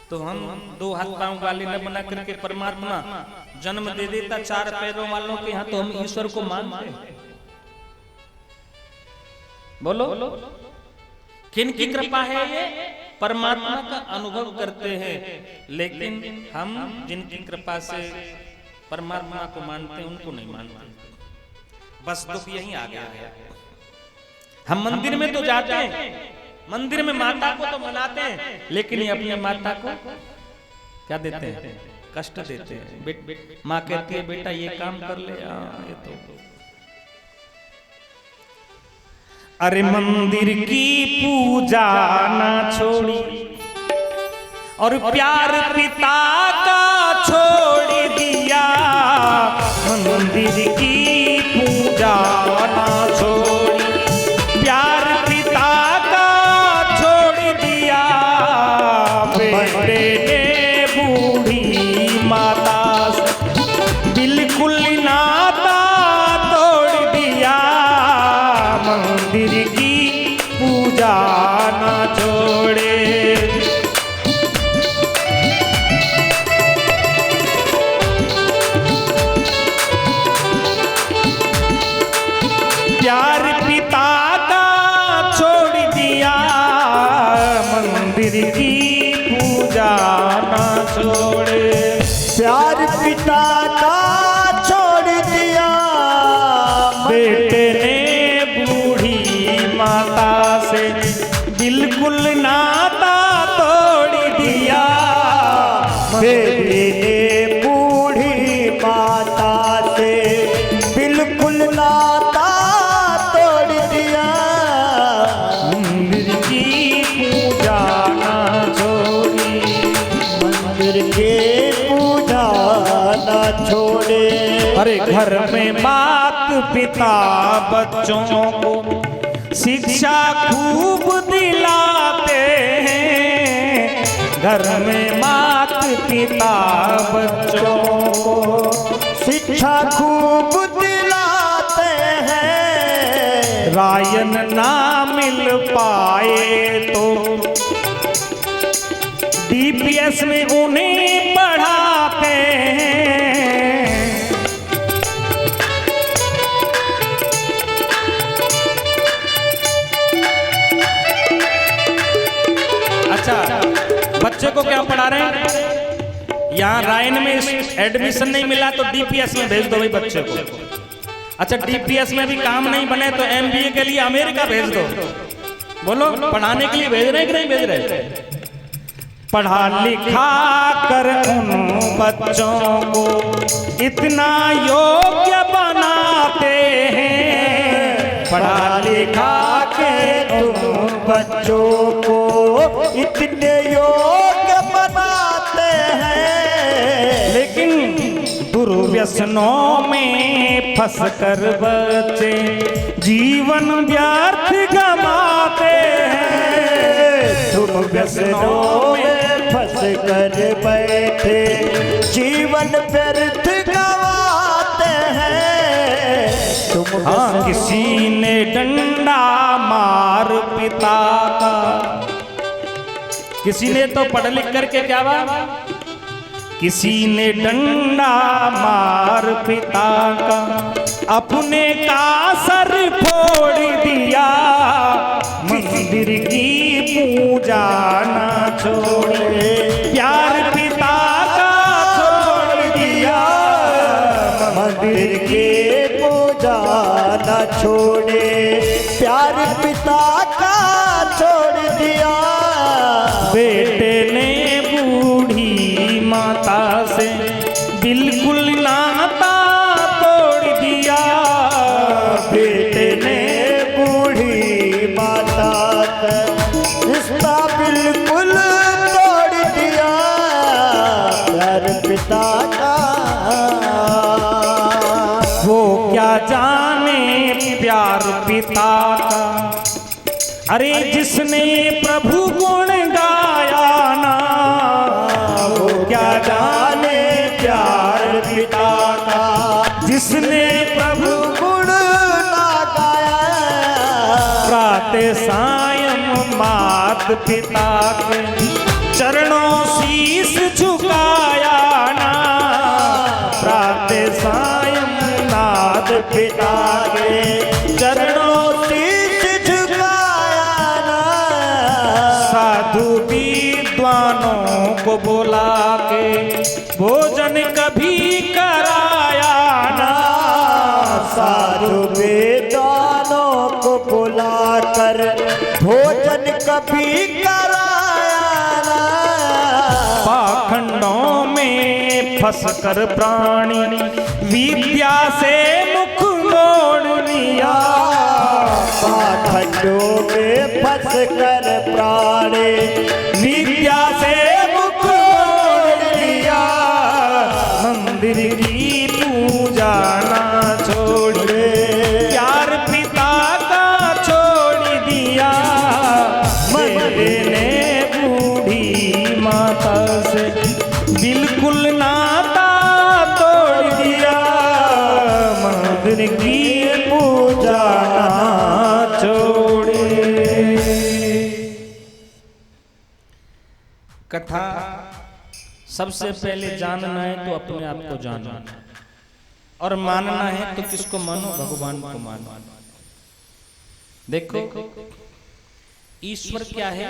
तो हम दो हाथ पांव वाले न बना करके परमात्मा जन्म दे देता चार पैरों वालों के यहाँ, तो हम ईश्वर को मानते हैं। बोलो, किन की कृपा है ये? परमात्मा का अनुभव करते हैं, लेकिन हम जिनकी कृपा से परमात्मा को मानते हैं उनको नहीं मानते। बस दुख यही आ गया है। हम मंदिर में तो जाते हैं, मंदिर में माता को तो मनाते हैं, लेकिन ये अपनी माता को क्या देते हैं? कष्ट देते हैं। माँ कहती है बेटा ये काम कर ले, ये तो अरे मंदिर की पूजा ना छोड़ी और प्यार पिता का छोड़ दिया। मंदिर की पूजा ना छोड़ी, प्यार पिता का छोड़ दिया। बेटे ने बूढ़ी माता से बिल्कुल नाता तोड़ दिया। मंदिर की पूजा ना छोड़े। प्यार पिता का छोड़ दिया। मंदिर की पूजा ना छोड़े। प्यार पिता का छोड़ दिया। बेटे ने बूढ़ी माता से बिल्कुल नाता तोड़ दिया। बेटे ने बूढ़ी माता से बिल्कुल नाता तोड़ दिया। मंदिर की पूजा ना छोड़ी। मंदिर के पूजा ना छोड़े। अरे घर में मात पिता बच्चों को शिक्षा खूब दिलाते हैं। घर में मात पिता बच्चों को शिक्षा खूब दिलाते हैं। रायन ना मिल पाए तो डीपीएस में उन्हें पढ़ाते हैं। अच्छा, बच्चे को क्या पढ़ा रहे हैं? यहाँ रायन में एडमिशन नहीं मिला तो डीपीएस में भेज दो भाई बच्चे को। अच्छा, डीपीएस में भी काम नहीं बने तो एमबीए के लिए अमेरिका भेज दो। बोलो, पढ़ाने के लिए भेज रहे हैं कि नहीं भेज रहे? पढ़ा लिखा कर उन बच्चों को इतना योग्य बनाते हैं। पढ़ा लिखा के तुम बच्चों को इतने योग्य बनाते हैं। लेकिन दुर्व्यसनों में फंस कर बच्चे जीवन व्यर्थ गंवाते हैं। तुम व्यसनों में फंस कर बैठे जीवन व्यर्थ गंवाते हैं। तुम हाँ, किसी ने डंडा मार पिता का। किसी ने तो पढ़ लिख करके क्या हुआ? किसी ने डंडा मार पिता का अपने का सर फोड़ दिया। मंदिर की पूजा ना छोड़े। प्यार पिता का छोड़ दिया। मंदिर की पूजा न छोड़े। प्यार पिता का छोड़ दिया। बेटे ने बूढ़ी माता से बिल्कुल नाता तोड़ दिया। बेटे ने बूढ़ी माता से रिश्ता बिल्कुल तोड़ दिया। प्यार पिता का वो क्या जाने प्यार पिता का। अरे जिसने प्रभु गुण गाया ना, वो क्या जाने प्यार पिता का। जिसने प्रभु गुण ना गाया। प्रातः सायं मात पिता के चरणों शीस झुकाया ना। प्रातः सायं नाथ पिता के चरणों शीश झुकाया ना। साधु विद्वानों को बुला के भोजन कभी कराया ना। साधु विद्वानों को बुलाकर भोजन कभी कराया ना। पाखंडों में फंसकर प्राणी विद्या से मुख मोड़ लिया। पाखंड फंस कर प्राणे विद्या से मुख मोड़ लिया, मंदिर की पूजा ना छोड़े, प्यार पिता का छोड़ दिया, मेरे ने बूढ़ी माता से बिल्कुल नाता तोड़ दिया, मंदिर की पूजा ना छोड़े। कथा सबसे पहले जानना है तो अपने आप को जानना, और मानना है तो किसको मानो? भगवान को मानो। देखो ईश्वर क्या है?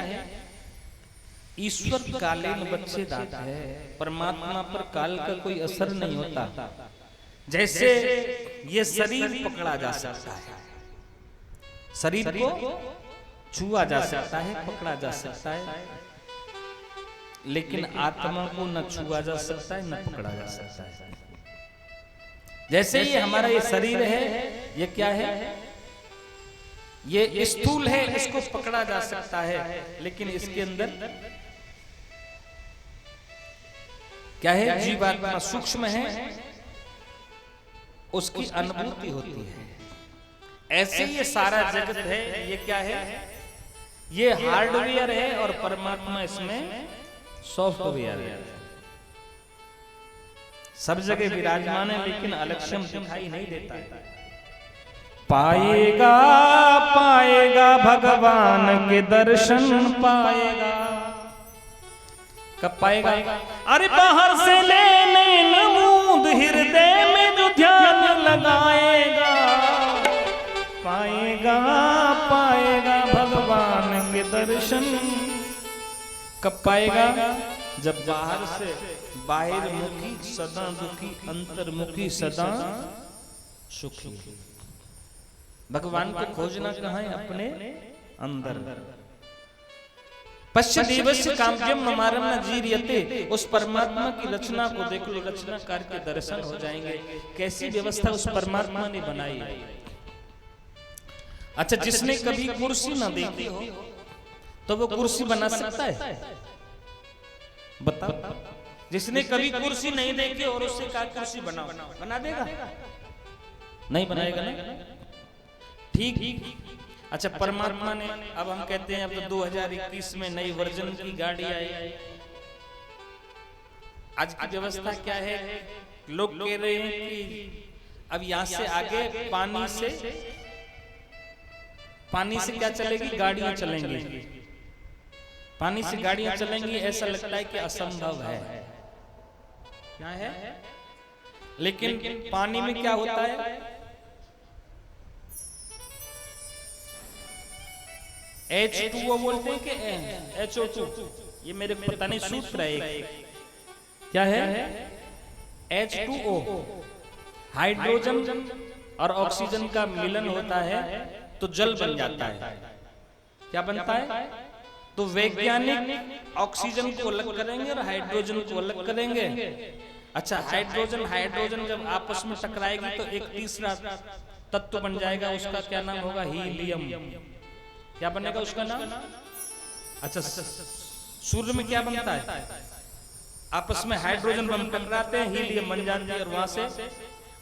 ईश्वर कालीन बच्चेदार है, परमात्मा पर काल का कोई असर नहीं होता। जैसे ये शरीर पकड़ा जा सकता है, शरीर को छुआ जा सकता है, पकड़ा जा सकता है, लेकिन आत्मा को न छुआ जा सकता है, न पकड़ा जा सकता है। जैसे ये हमारा ये शरीर है, ये क्या है? ये स्थूल है, इसको पकड़ा जा सकता है, लेकिन इसके अंदर क्या है? जीवात्मा सूक्ष्म है, उसकी अनुभूति होती है। ऐसे ये सारा जगत है, ये क्या है? ये हार्डवेयर है और परमात्मा इसमें सॉफ्टवेयर है। सब जगह विराजमान है, लेकिन अलक्ष्यम दिखाई नहीं देता है। पाएगा पाएगा भगवान के दर्शन पाएगा। कब पाएगा? अरे बाहर से लेने नमूद हृदय में जो ध्यान लगाएगा, पाएगा पाएगा भगवान के दर्शन। कब पाएगा? जब बाहर से बाहर मुखी सदा दुखी, अंतर्मुखी सदा सुखी। भगवान को खोजना कहाँ है? अपने अंदर। पश्य देवस्य काम्यम ममारम न जीर्यते। उस परमात्मा की रचना को देख लो, रचनाकार के दर्शन हो जाएंगे। कैसी व्यवस्था उस परमात्मा ने बनाई। अच्छा, जिसने कभी कुर्सी न देखी हो तो वो कुर्सी बना सकता है? बताओ। जिसने कभी कुर्सी नहीं देखी और उससे कहा कुर्सी बनाओ, बना देगा? नहीं बनाएगा ना। ठीक। अच्छा, परमात्मा ने, अब हम कहते हैं अब तो 2021 में नई वर्जन की गाड़ी आई। आज की व्यवस्था क्या है? लोग कह रहे हैं कि अब यहां से आगे पानी से क्या चलेगी? गाड़ियां चलेंगी। पानी से गाड़ियां चलेंगी, ऐसा लगता है कि असंभव है। क्या है? लेकिन पानी में क्या होता है? H2O बोलते हैं कि HO2? ये मेरे पता नहीं सूत्र है। क्या है? H2O, हाइड्रोजन और ऑक्सीजन का मिलन होता है तो जल बन जाता है। क्या बनता है? तो वैज्ञानिक ऑक्सीजन को अलग करेंगे और हाइड्रोजन को अलग करेंगे। अच्छा, हाइड्रोजन जब आपस में टकराएगी तो एक तीसरा तत्व बन जाएगा, उसका क्या नाम होगा? हीलियम। क्या बनेगा उसका नाम? अच्छा, सूर्य में क्या बनता है? आपस में हाइड्रोजन बम टकराते हैं, हीलियम बन जाती है और वहां से,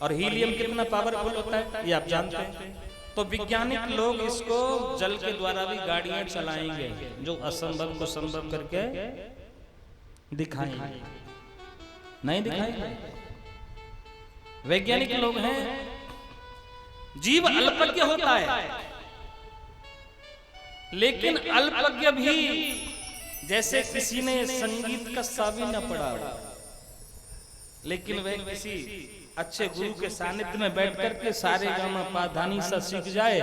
और हीलियम कितना पावरफुल होता है ये आप जानते हैं। तो वैज्ञानिक लोग इसको जल के द्वारा भी गाड़ियां चलाएंगे, जो असंभव को संभव करके दिखाएंगे। नहीं दिखाएंगे? वैज्ञानिक लोग हैं। जीव अल्पज्ञ होता है, लेकिन अल्पज्ञ भी, जैसे किसी ने संगीत का सावी न पढ़ा, लेकिन वह किसी अच्छे गुरु के सानिध्य में बैठ करके सारे गामा पाधानी सा सीख जाए,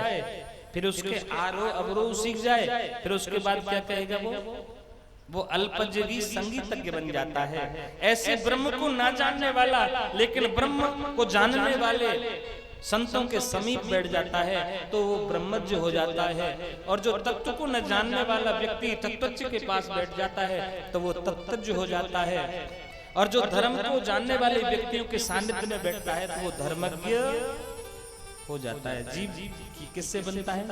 फिर उसके आरोह अवरोह सीख जाए, फिर उसके बाद क्या कहेगा? वो अल्पज्ञ भी संगीतज्ञ बन जाता है। ऐसे ब्रह्म को ना जानने वाला लेकिन ब्रह्म को जानने वाले संतों के समीप बैठ जाता है तो वो ब्रह्मज्ञ हो जाता है। और जो तत्व को न जानने वाला व्यक्ति तत्वज्ञ के पास बैठ जाता है तो वो तत्वज्ञ हो जाता है। और जो धर्म को जानने वाले व्यक्तियों के सानिध्य में बैठता है तो वो धर्मज्ञ हो जाता है। जीव की किससे बनता है?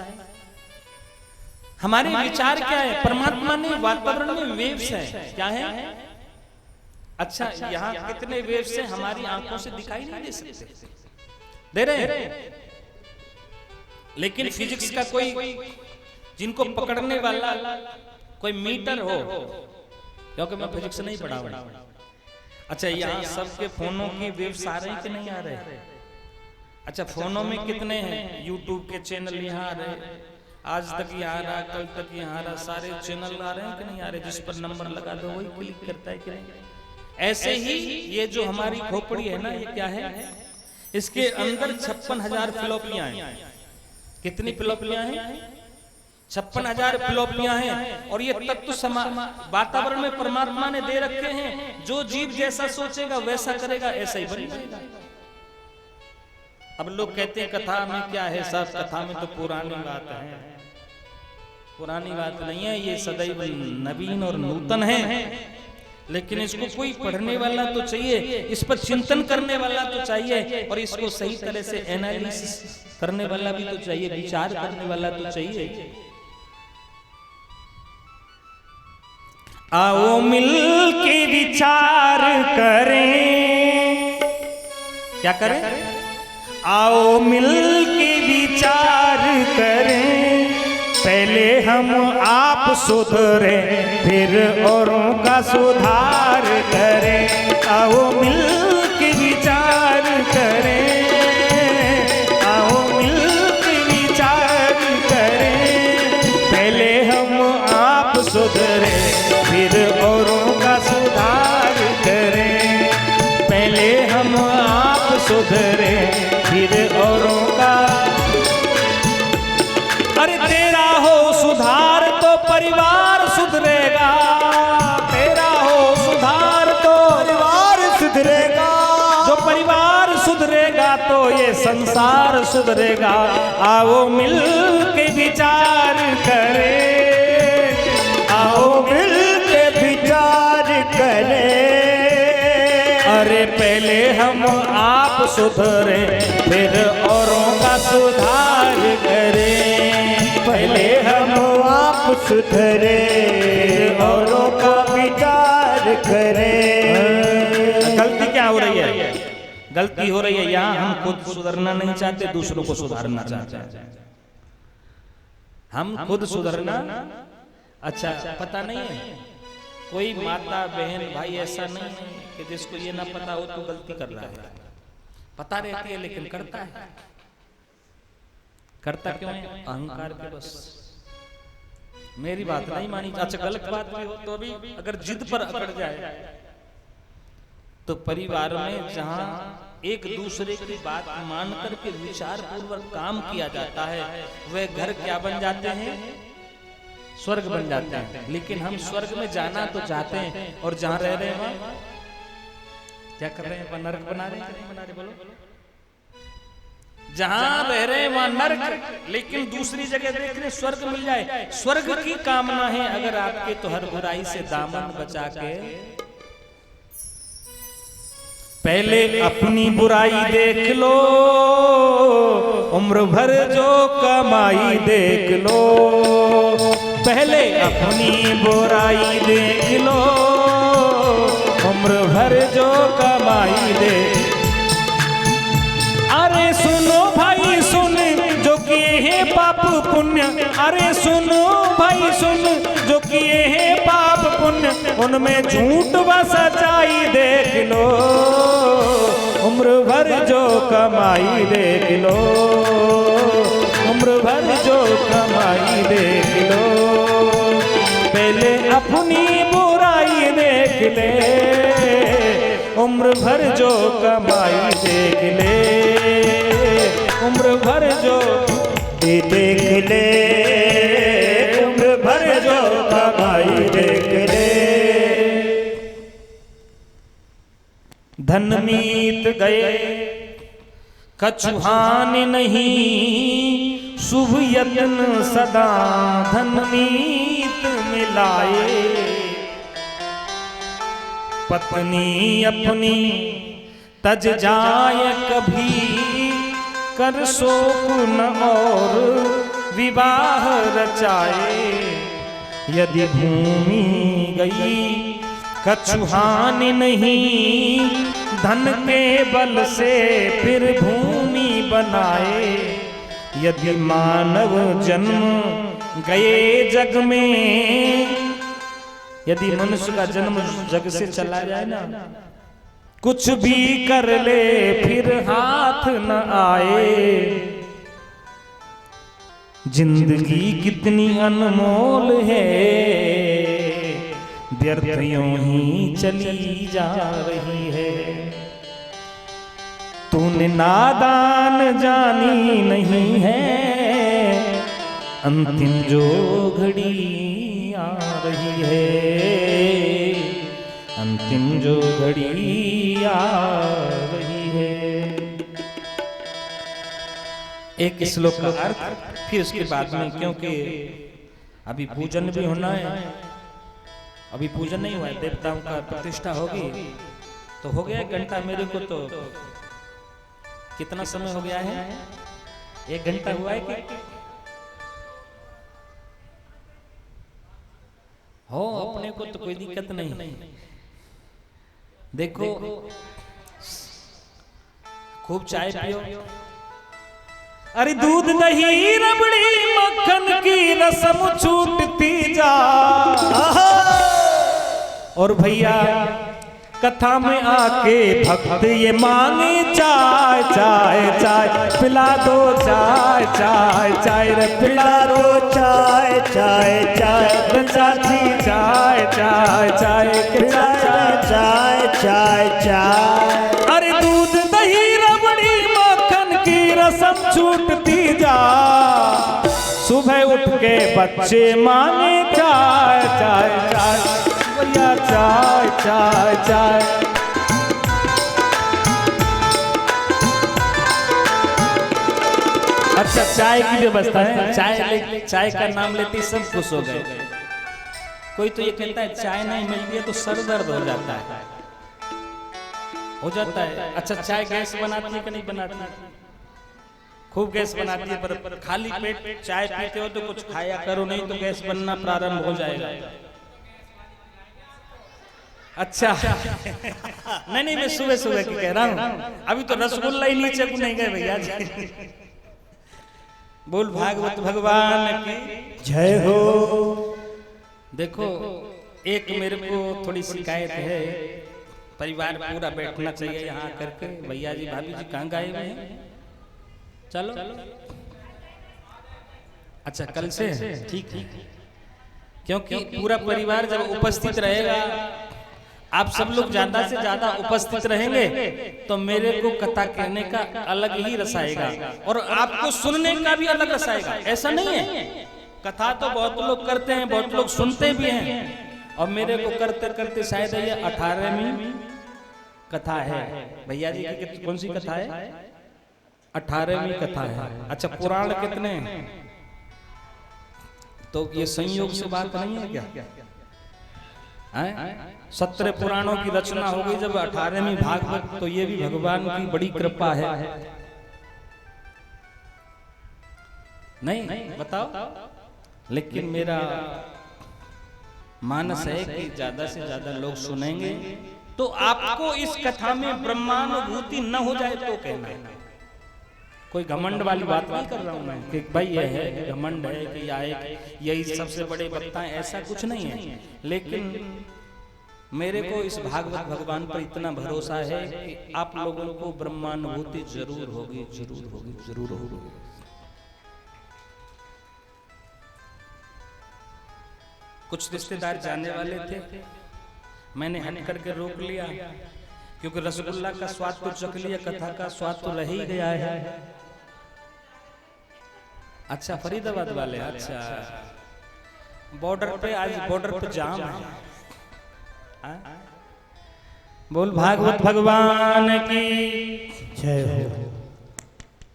हमारे विचार क्या है? परमात्मा ने वातावरण में वेव्स है, क्या है? अच्छा, यहाँ कितने वेव्स हैं हमारी आंखों से दिखाई नहीं दे सकते, दे रहे हैं, लेकिन फिजिक्स का कोई जिनको पकड़ने वाला कोई मीटर हो, क्योंकि मैं फिजिक्स नहीं पढ़ा हूं। अच्छा, यहाँ सबके फोनों की वेव्स आ रहे हैं कि नहीं आ रहे? अच्छा, फोनों में कितने हैं? यूट्यूब के चैनल यहाँ आ रहे, आज तक यहाँ आ रहा, कल तक यहाँ आ रहा, सारे चैनल आ रहे हैं कि नहीं आ रहे? जिस पर नंबर लगा दो वही क्लिक करता है कि नहीं? ऐसे ही ये जो हमारी खोपड़ी है ना, ये क्या है? इसके अंदर 56,000 फिलोपियां हैं। कितनी फिलोपियां हैं? 56,000 फिलोपियां हैं। और ये तत्व वातावरण में परमात्मा ने दे रखे हैं। जो जीव जैसा सोचेगा वैसा करेगा, ऐसा ही बनेगा। अब लोग कहते हैं कथा में क्या है, सब कथा में तो पुरानी बात है। पुरानी बात नहीं है, ये सदैव नवीन और नूतन है। लेकिन इसको कोई पढ़ने वाला तो चाहिए, इस पर चिंतन करने वाला तो चाहिए, और इसको सही तरह से एनालिसिस करने वाला भी तो चाहिए, विचार करने वाला तो चाहिए। आओ मिल के विचार करें, क्या करें? आओ मिल के विचार करें, पहले हम आप सुधरे फिर औरों का सुधार करें। आओ मिल के विचार करें, आओ मिल के विचार करें, पहले हम आप सुधरे फिर औरों का सुधार करें। पहले हम आप सुधरे फिर औरों का। अरे तेरा हो सुधार तो परिवार सुधरेगा, तेरा हो सुधार तो परिवार सुधरेगा, जो परिवार सुधरेगा तो ये संसार सुधरेगा। आओ मिल के विचार करें, आओ मिल के विचार करें। अरे पहले हम आप सुधरे फिर औरों का सुधार करें। पहले हम आप सुधरे औरों का विचार करें। गलती क्या हो रही है? गलती हो रही है यहाँ हम खुद सुधरना नहीं चाहते, दूसरों को सुधारना चाहते हैं। हम खुद सुधरना, अच्छा पता नहीं है, कोई माता बहन भाई ऐसा नहीं है कि जिसको ये ना पता हो तो गलती कर रहा है। पता रहती है लेकिन करता है। करता क्यों है? अहंकार के बस। मेरी बात नहीं मानी, अच्छा गलत बात भी हो तो भी अगर जिद पर अकड़ जाए तो परिवार में जहां एक दूसरे की बात मान करके विचार पूर्वक काम किया जाता है, वह घर क्या बन जाते हैं? स्वर्ग बन जाते हैं। लेकिन हम स्वर्ग में जाना तो चाहते हैं, और जहां रह रहे हैं वहां क्या कर रहे हैं? नरक बना रहे हैं। बोलो, जहां रह रहे हैं वहां नरक, लेकिन दूसरी जगह देख रहे स्वर्ग मिल जाए। स्वर्ग की कामना है अगर आपके, तो हर बुराई से दामन बचा के पहले अपनी बुराई देख लो, उम्र भर जो कमाई देख लो। पहले अपनी बुराई देख लो, उम्र भर जो कमाई दे। अरे सुनो भाई सुन, जो किए हैं पाप पुण्य, अरे सुनो भाई सुन, जो किए हैं पाप पुण्य, उनमें झूठ व सच्चाई देख लो। उम्र भर जो कमाई देख लो, उम्र भर जो कमाई देख लो। पहले अपनी बुराई देख ले, उम्र भर जो कमाई देख ले, उम्र भर जो देख ले, उम्र भर जो कमाई देख ले। धन मीत गए कछुहान नहीं, शुभ यत्न सदा धन मीत मिलाए। पत्नी अपनी तज जाए कभी, कर शोक न और विवाह रचाए। यदि भूमि गई कछु हानि नहीं, धन के बल से फिर भूमि बनाए। यदि मानव जन्म गए जग में, यदि मनुष्य का जन्म जग से चला जाए ना, कुछ भी कर ले फिर हाथ न आए। जिंदगी कितनी अनमोल है, व्यर्थ यूं ही चली जा रही है। तूने नादान जानी नहीं है, अंतिम जो घड़ी आ रही है, अंतिम जो घड़ी आ रही है। एक श्लोक का अर्थ, फिर उसके बाद में, क्योंकि अभी पूजन भी होना है, अभी पूजन नहीं हुआ है, देवताओं का प्रतिष्ठा होगी, तो हो गया 1 घंटा। मेरे को तो कितना समय हो गया है? 1 घंटा हुआ है कि हो? अपने को तो कोई दिक्कत नहीं। देखो खूब चाय पियो। अरे दूध दही रबड़ी मक्खन की रस्म छूटती जा। और भैया कथा में आके भक्त ये मांगे चाय चाय चाय, पिला दो चाय चाय चाय रे, पिला दो चाय चाय चाय, चाची चाय चाय चाय, चाय चाय चाय चाय। अरे दूध दही रबड़ी मक्खन की रस्म छूटती जा। सुबह उठ के बच्चे मांगे चाय चाय चाय, भैया चाय चाय चाय। अच्छा चाय की व्यवस्था है, चाय का नाम लेते ही सब खुश हो गए। कोई तो ये कहता है चाय नहीं मिलती है तो सर दर्द हो जाता है, हो जाता है। अच्छा चाय गैस बनाती है कि नहीं बनाती? खूब गैस बनाती है, पर खाली पेट चाय पीते हो तो कुछ खाया करो, नहीं तो गैस बनना प्रारंभ हो जाएगा। अच्छा नहीं मैं सुबह सुबह की कह रहा हूँ, अभी तो रसगुल्ला ही नीचे को नहीं गए भैया जी। बोल भागवत भगवान की जय हो। देखो एक मेरे को थोड़ी शिकायत है, परिवार पूरा बैठना चाहिए यहाँ करके। भैया जी भाभी जी कहाँ गए हुए हैं? चलो अच्छा कल से ठीक, क्योंकि पूरा परिवार जब उपस्थित रहेगा, आप सब लोग ज्यादा से ज्यादा उपस्थित रहेंगे तो मेरे को कथा कहने का अलग ही रस आएगा और आपको सुनने का भी अलग रस आएगा। ऐसा नहीं है, कथा तो बहुत लोग करते हैं, बहुत लोग सुनते भी हैं, और मेरे को करते करते शायद ये 18वीं कथा है। भैया जी की कौन सी कथा है? 18वीं कथा है। अच्छा पुराण कितने हैं? तो ये संयोग से बात नहीं है क्या? 17 पुराणों की रचना हो गई जब 18वीं भागवत, तो ये भी भगवान की बड़ी कृपा है। नहीं बताओ, लेकिन मेरा मानस है कि ज्यादा से ज्यादा लोग सुनेंगे तो आपको इस कथा में ब्रह्मानुभूति न हो जाए तो कहना है। कोई घमंड वाली बात नहीं कर रहा हूं मैं कि भाई ये है घमंड है कि यही सबसे बड़े वक्ता है, ऐसा कुछ नहीं है। लेकिन मेरे को इस भागवत भगवान पर इतना भरोसा है कि आप लोगों को ब्रह्मानुभूति जरूर होगी, जरूर होगी, जरूर होगी। कुछ रिश्तेदार जाने वाले थे, मैंने हट करके रोक लिया क्योंकि रसगुल्ला का स्वाद तो चख लिया, कथा का स्वाद तो रह ही गया है। अच्छा फरीदाबाद वाले, अच्छा बॉर्डर पे, आज बॉर्डर पे जाम है। बोल भागवत भगवान की जय हो।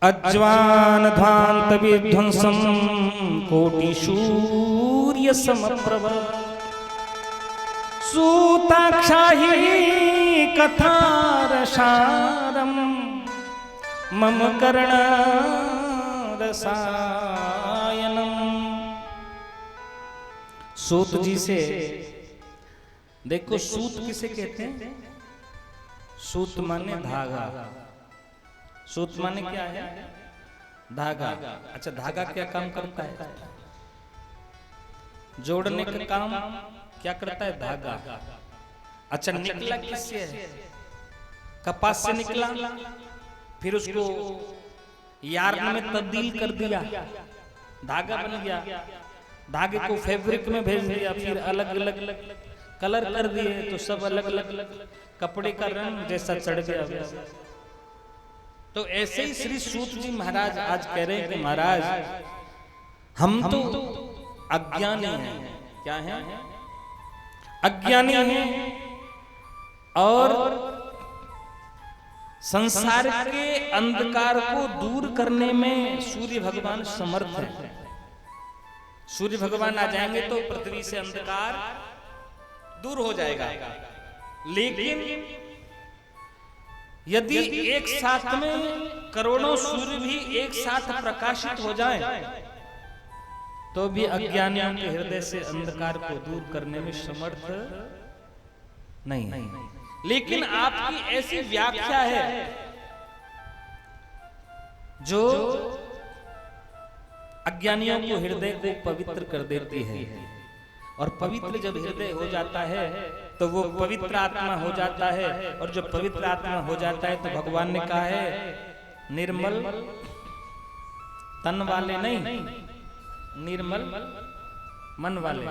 अज्वान ध्वांत विध्वंसम कोटि सूर्य समप्रभ सूताक्षाहि कथारसारम मम कर्ण रसायन सूत जी से देखो, सूत किसे कहते हैं? सूत माने धागा। सूत माने क्या है? धागा। अच्छा, धागा क्या काम करता है? जोड़ने का काम क्या करता है? धागा। अच्छा, निकला किससे है? कपास से निकला, फिर उसको यार्न में तब्दील कर दिया, धागा बन गया। धागे को फैब्रिक में भेज दिया, फिर अलग अलग कलर कर दिए, तो सब अलग अलग कपड़े का रंग जैसा चढ़ गया। तो ऐसे ही श्री सूत जी महाराज आज कह रहे हैं कि महाराज हम तो अज्ञानी हैं। क्या हैं? अज्ञानी हैं और संसार के अंधकार को दूर करने में सूर्य भगवान समर्थ है। सूर्य भगवान आ जाएंगे तो पृथ्वी से अंधकार दूर हो जाएगा। लेकिन यदि एक साथ में करोड़ों सूर्य भी एक साथ प्रकाशित हो जाएं, तो भी अज्ञानियों के हृदय से अंधकार को दूर करने में समर्थ नहीं। लेकिन आपकी ऐसी व्याख्या है जो अज्ञानियों को हृदय को पवित्र कर देती है। और पवित्र जब हृदय हो जाता है तो वो पवित्र आत्मा हो जाता है। और जब पवित्र आत्मा हो जाता है तो भगवान ने कहा है निर्मल तन वाले नहीं, निर्मल मन वाले।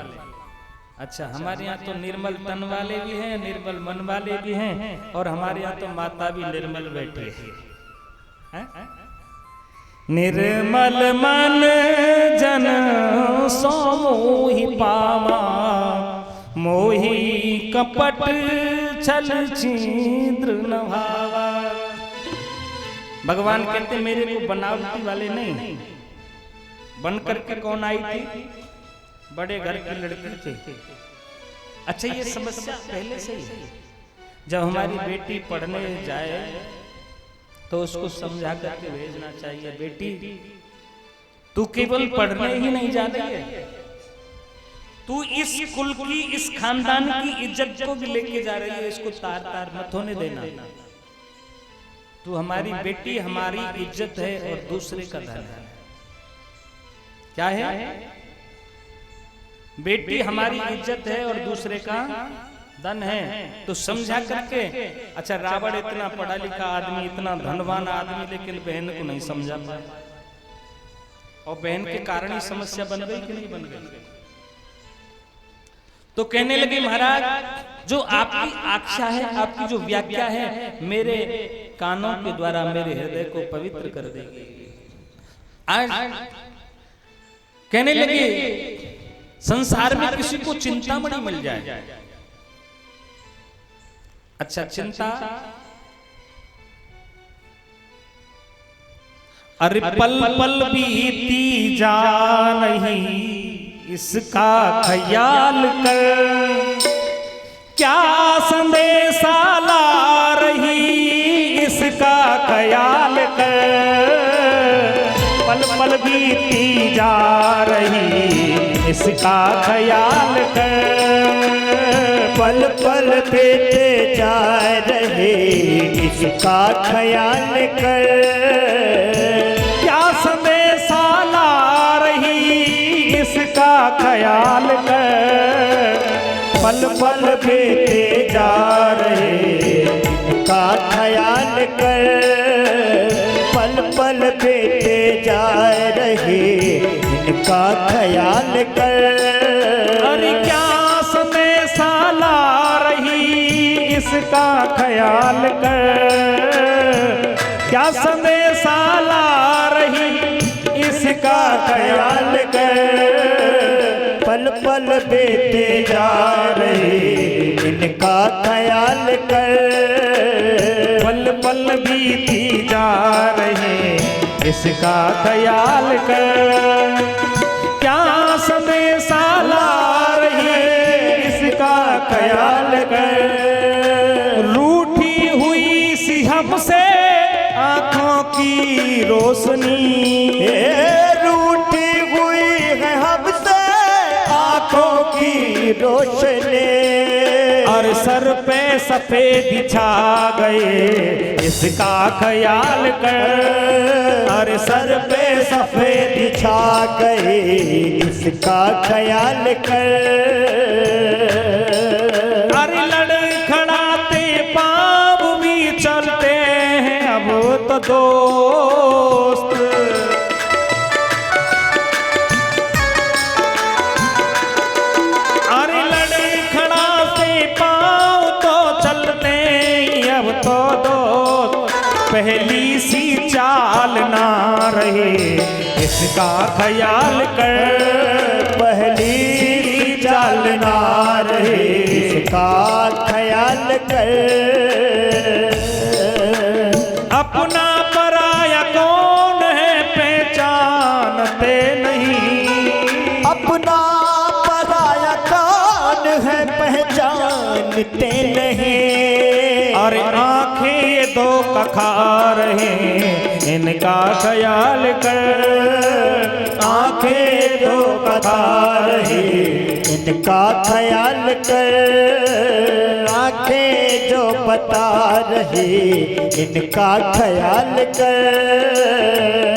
अच्छा, हमारे यहाँ तो निर्मल तन वाले भी हैं, निर्मल मन वाले भी हैं, और हमारे यहाँ तो माता भी निर्मल बैठी है। निर्मल मन जन सो मोहि पावा, मोहि कपट छल छिद्र न भावा। भगवान कहते मेरे को बनावटी वाले नहीं, बन करके कौन आई थी? बड़े घर की लड़की थी। अच्छा, ये समस्या पहले से ही है। जब हमारी बेटी पढ़ने जाए तो उसको समझा करके भेजना चाहिए, बेटी तू केवल पढ़ने ही नहीं जा रही है, तू इस कुल की, इस खानदान की इज्जत को भी लेके जा रही है। इसको तार तार मत होने देना। तू हमारी बेटी, हमारी इज्जत है और दूसरे का धन है। क्या है? बेटी हमारी इज्जत है और दूसरे का धन है। तो समझा करके। अच्छा, रावण इतना पढ़ा लिखा आदमी, इतना धनवान आदमी, लेकिन बहन को नहीं समझा पाया, और बहन के कारण ही समस्या बन गई कि नहीं बन गई? तो कहने लगे महाराज जो आपकी आख्या है, आपकी जो व्याख्या है, मेरे कानों के द्वारा मेरे हृदय को पवित्र कर देगी। आज कहने लगे संसार में किसी को चिंतामणि मिल जाए। अच्छा, चिंता, अरे पल पल बीती जा रही इसका ख्याल कर, क्या संदेशा ला रही इसका ख्याल कर। पल पल बीती जा रही इसका ख्याल कर, पल पल बीते जा रहे इसका ख्याल कर। क्या संदेशा ला रही इसका ख्याल कर। पल पल बीते जा रहे इसका ख्याल कर, पल पल बीते जा रहे इनका ख्याल कर। अरे क्या संदेशा ला रही इसका ख्याल कर। क्या संदेशा ला रही इसका ख्याल कर। पल पल बीते जा रहे इनका ख्याल कर। पल पल बीती जा रहे इसका ख्याल कर। क्या संदेशा ला रही इसका ख्याल कर। रूठी हुई सी हमसे आंखों की रोशनी, रूठी हुई है हमसे आंखों की रोशनी। और सर पे सफेद छा गए इसका ख्याल कर। और सर पे सफेद छा गए इसका ख्याल कर। अरे लड़खड़ाते पाँव भी चलते हैं अब तो दोस्त। अरे लड़खड़ाते पाँव तो चलते हैं अब तो दोस्त। पहली सी चाल ना रहे इसका ख्याल कर। पहली सी चाल ना रहे इसका ख्याल कर। अपना पराया कौन है पहचानते नहीं। अपना पराया कौन है पहचानते नहीं। और आंखें ये दो खा रहे इनका ख्याल कर। आंखें दो खा रहे इनका ख्याल कर। आंखें जो बता रहे इनका ख्याल कर।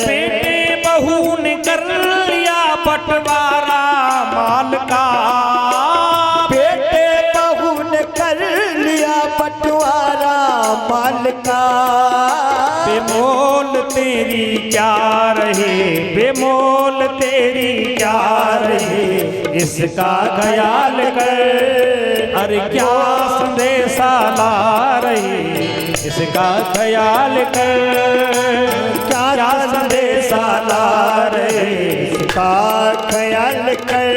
बेटे बहू ने कर लिया बंटवारा माल का। बेटे बहू ने कर लिया बंटवारा माल का। बेमोल तेरी क्या रहे बेमोल तेरी क्या रहे इसका ख्याल कर। अरे क्या संदेशा ला रही इसका ख्याल कर। क्या संदेशा ला रहे इसका ख्याल कर।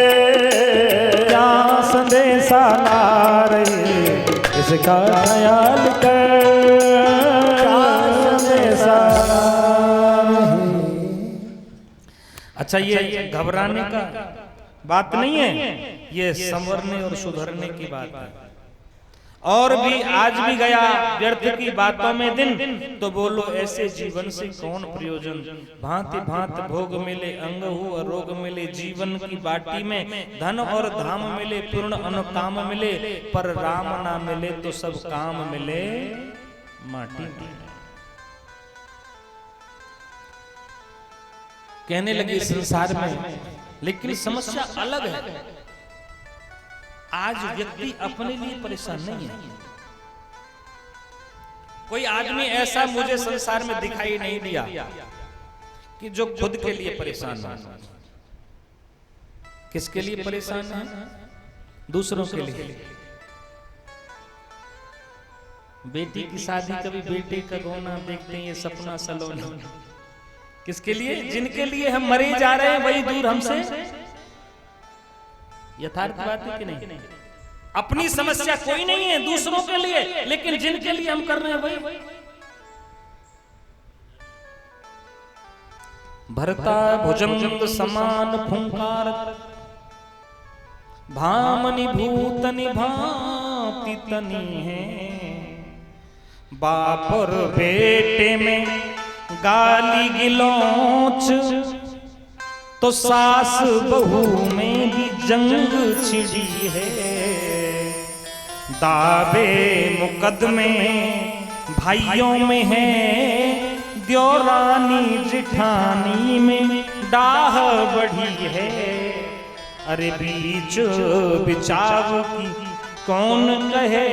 क्या संदेशा ला रही इसका ख्याल कर। क्या संदेशा। अच्छा ये घबराने का बात नहीं है, ये संवरने और सुधरने की बात है। और भी आज भी गया व्यर्थ की बातों में दिन, तो बोलो ऐसे जीवन से कौन प्रयोजन। भांति भांत भोग मिले अंग हो रोग मिले जीवन की बाटी में। धन और धाम मिले पूर्ण अनुकाम मिले, पर राम ना मिले तो सब काम मिले माटी में। कहने लगे संसार में, लेकिन समस्या अलग है। आज व्यक्ति अपने लिए परेशान नहीं है। कोई आदमी ऐसा मुझे संसार में दिखाई नहीं दिया कि जो खुद के लिए परेशान है। किसके लिए परेशान है? दूसरों के लिए। बेटी की शादी कभी बेटे का रोना देखते हैं, ये सपना सलोना। किसके लिए? जिनके लिए हम मरे जा रहे हैं वही दूर हमसे। यथार्थ बात है कि नहीं? अपनी समस्या कोई नहीं है, दूसरों के लिए, लेकिन जिनके लिए हम कर रहे हैं वही। भरता भुजंग समान फुंकार भामनि भूतनि भांति तनी है। बाप और बेटे में गाली गिलोच, तो सास बहू में भी जंग छिड़ी है। दावे मुकदमे भाइयों में है, द्योरानी जिठानी में डाह बढ़ी है। अरे बीच बिचाव की कौन कहे,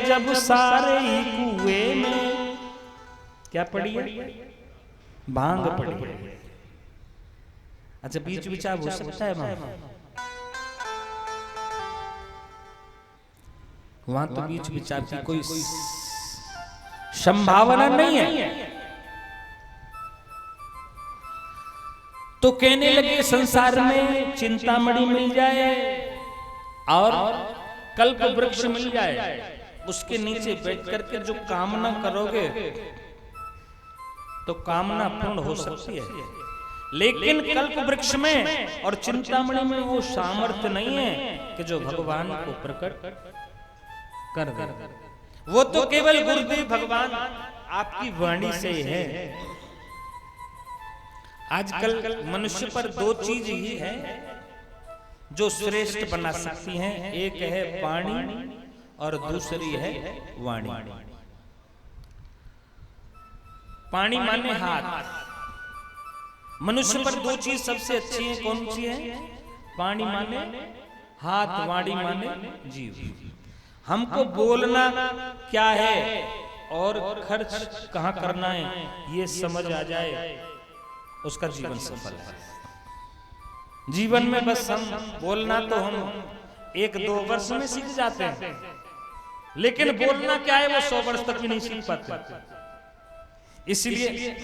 जब सारे कुएं में क्या पड़ी है? भांग पड़ी है। अच्छा, बीच बिचाव हो सकता है वहां तो बीच विचार की कोई संभावना नहीं है। तो कहने लगे संसार में चिंतामणि मिल जाए और कल्प वृक्ष मिल जाए, उसके नीचे बैठ करके जो कामना करोगे तो कामना पूर्ण हो सकती है। लेकिन कल्प वृक्ष में और चिंतामणि में वो सामर्थ्य नहीं है कि जो भगवान को प्रकट कर दे। वो तो केवल गुरुदेव भगवान आपकी वाणी से है। आजकल मनुष्य पर दो चीज ही है, जो श्रेष्ठ बना सकती हैं। एक है पानी और दूसरी है वाणी। पानी माने हाथ। मनुष्य पर दो चीज सबसे अच्छी है, कौन सी है? पानी माने हाथ, वाणी माने जीव। हमको बोलना क्या है और खर्च कहाँ करना है ये समझ आ जाए, उसका जीवन सफल है। जीवन में बस हम बोलना तो हम 1-2 वर्ष में सीख जाते हैं, लेकिन बोलना क्या है वो 100 वर्ष तक भी नहीं सीख पाते। इसलिए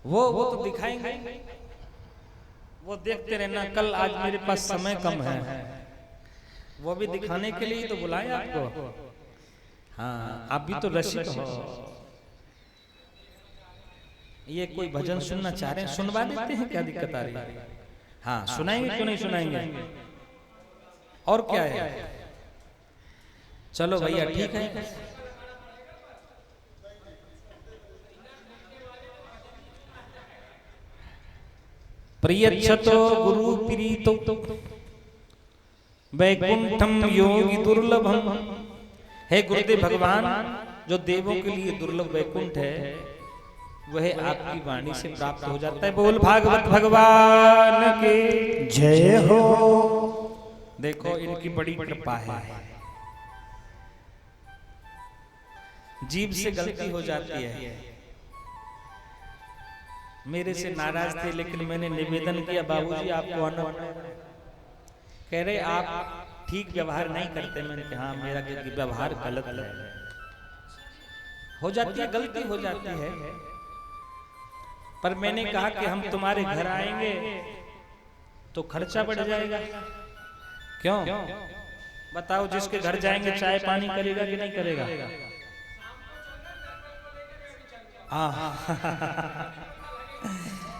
वो तो दिखाएंगे, वो देखते रहना। कल आज मेरे पास समय कम है, वो भी दिखाने के लिए तो बुलाए आपको। हाँ, आप भी तो रसिक हो। ये कोई भजन सुनना चाह रहे हैं, सुनवा देते हैं, क्या दिक्कत आ रही है? हाँ सुनाएंगे, क्यों नहीं सुनाएंगे। और क्या है, चलो भैया ठीक है। प्रियच्छतो गुरु प्रीतो वैकुंठम योगी दुर्लभम। हे गुरुदेव भगवान, जो देवों के लिए दुर्लभ वैकुंठ है वह आपकी वाणी से प्राप्त हो जाता है। बोल भागवत भगवान के जय हो। देखो इनकी बड़ी कृपा है। जीभ से गलती हो जाती है। मेरे से नाराज थे, लेकिन मैंने निवेदन किया बाबूजी आपको आना। कह रहे आप ठीक व्यवहार नहीं करते। मैंने कहा हाँ, मेरा व्यवहार गलत है। हो जाती है, गलती हो जाती है, पर मैंने कहा कि हम तुम्हारे घर आएंगे तो खर्चा बढ़ जाएगा। क्यों बताओ, जिसके घर जाएंगे चाय पानी करेगा कि नहीं करेगा?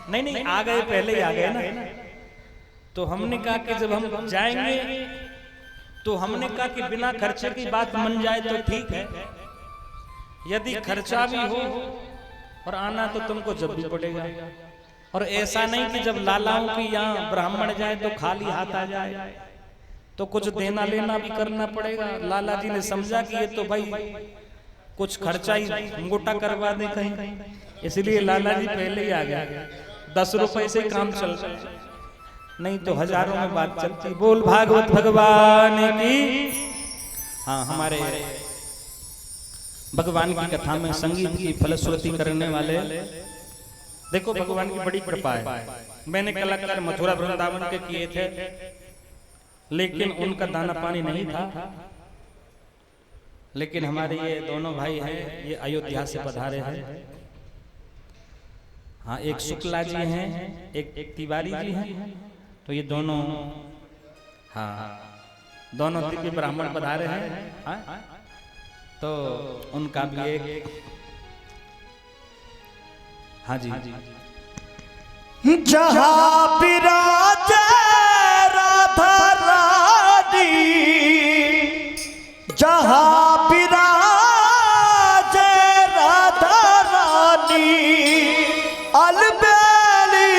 नहीं, आ गए, पहले ही आ गए ना। तो हमने कहा कि जब हम जाएंगे तो हमने कहा कि बिना खर्चे की बात मन जाए तो ठीक है, यदि खर्चा भी हो और आना तो तुमको जब भी पड़ेगा। और ऐसा नहीं कि जब लालाओं की यहाँ ब्राह्मण जाए तो खाली हाथ आ जाए, तो कुछ देना लेना भी करना पड़ेगा। लाला जी ने समझा कि ये तो भाई कुछ खर्चा ही मोटा करवा दे कहीं, इसलिए लाला जी पहले ही आ गया। 10 रुपए से काम चल रहा है, नहीं तो हजारों में बात चलती। बोल भागवत भगवान की। हाँ, हमारे भगवान की कथा में संगीत की फलश्रुति करने वाले, देखो भगवान की बड़ी कृपा है। मैंने कलाकार मथुरा वृंदावन के किए थे, लेकिन उनका दाना पानी नहीं था। लेकिन हमारे ये दोनों भाई हैं, ये अयोध्या से पधारे हैं। हाँ, एक शुक्ला जी हैं, एक तिवारी जी हैं। तो ये दोनों, हाँ, दोनों दिव्य ब्राह्मण पधारे हैं। हाँ? तो उनका भी एक, हाँ जी, जहाँ विराजे राधा रानी, जहाँ विराजे राधा रानी, अलबेली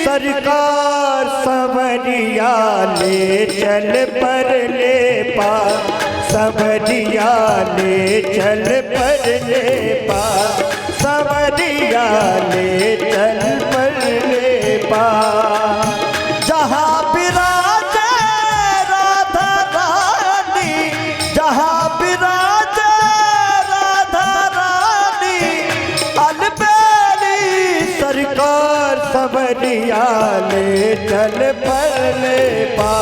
सरकार सवरिया ले चल पर ले पा, सवरिया ले चल पर ले पा, सवरिया ले चल पर ले पा। जहाँ विराजे राधा रानी, जहाँ विराजे राधा रानी, अलबेली सरकार सवरिया ले चल पर ले पा,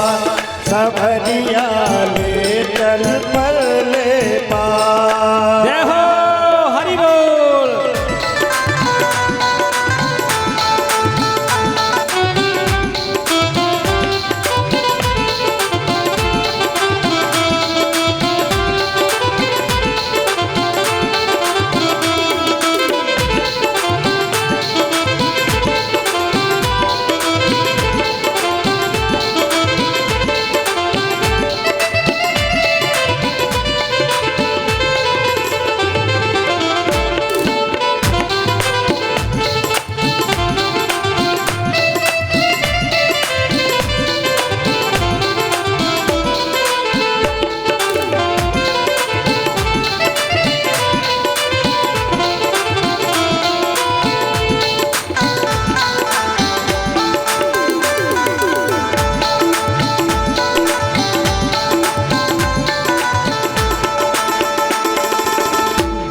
सवरिया ले चल पर ले पा। जय हो, हरि बोल।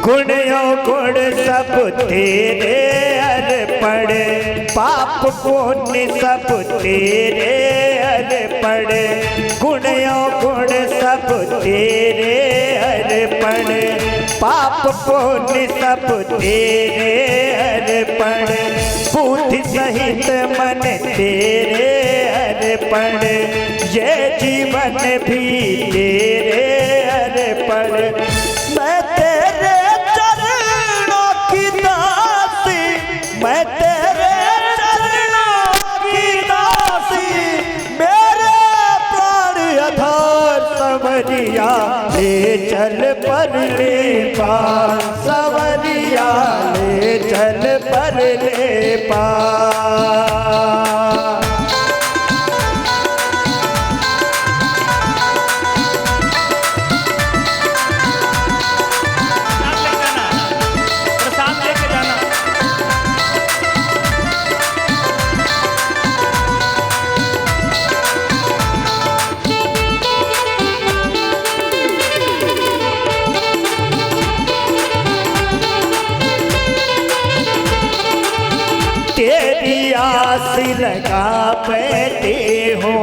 गुणों गुण सब तेरे अर्पण, पाप पुण्य सब तेरे अर्पण, गुणों गुण सब तेरे अर्पण, पाप पुण्य सब तेरे अर्पण, बुद्धि सहित मन तेरे अर्पण, ये जीवन भी तेरे अर्पण। मैं तेरे चरणों की दासी, मैं तेरे चरणों की दासी, मेरे प्राण आधार सवरिया ले चल पर ले पार, सवरिया ले चल पर ले पार। तेरी आस लगा बैठे हो,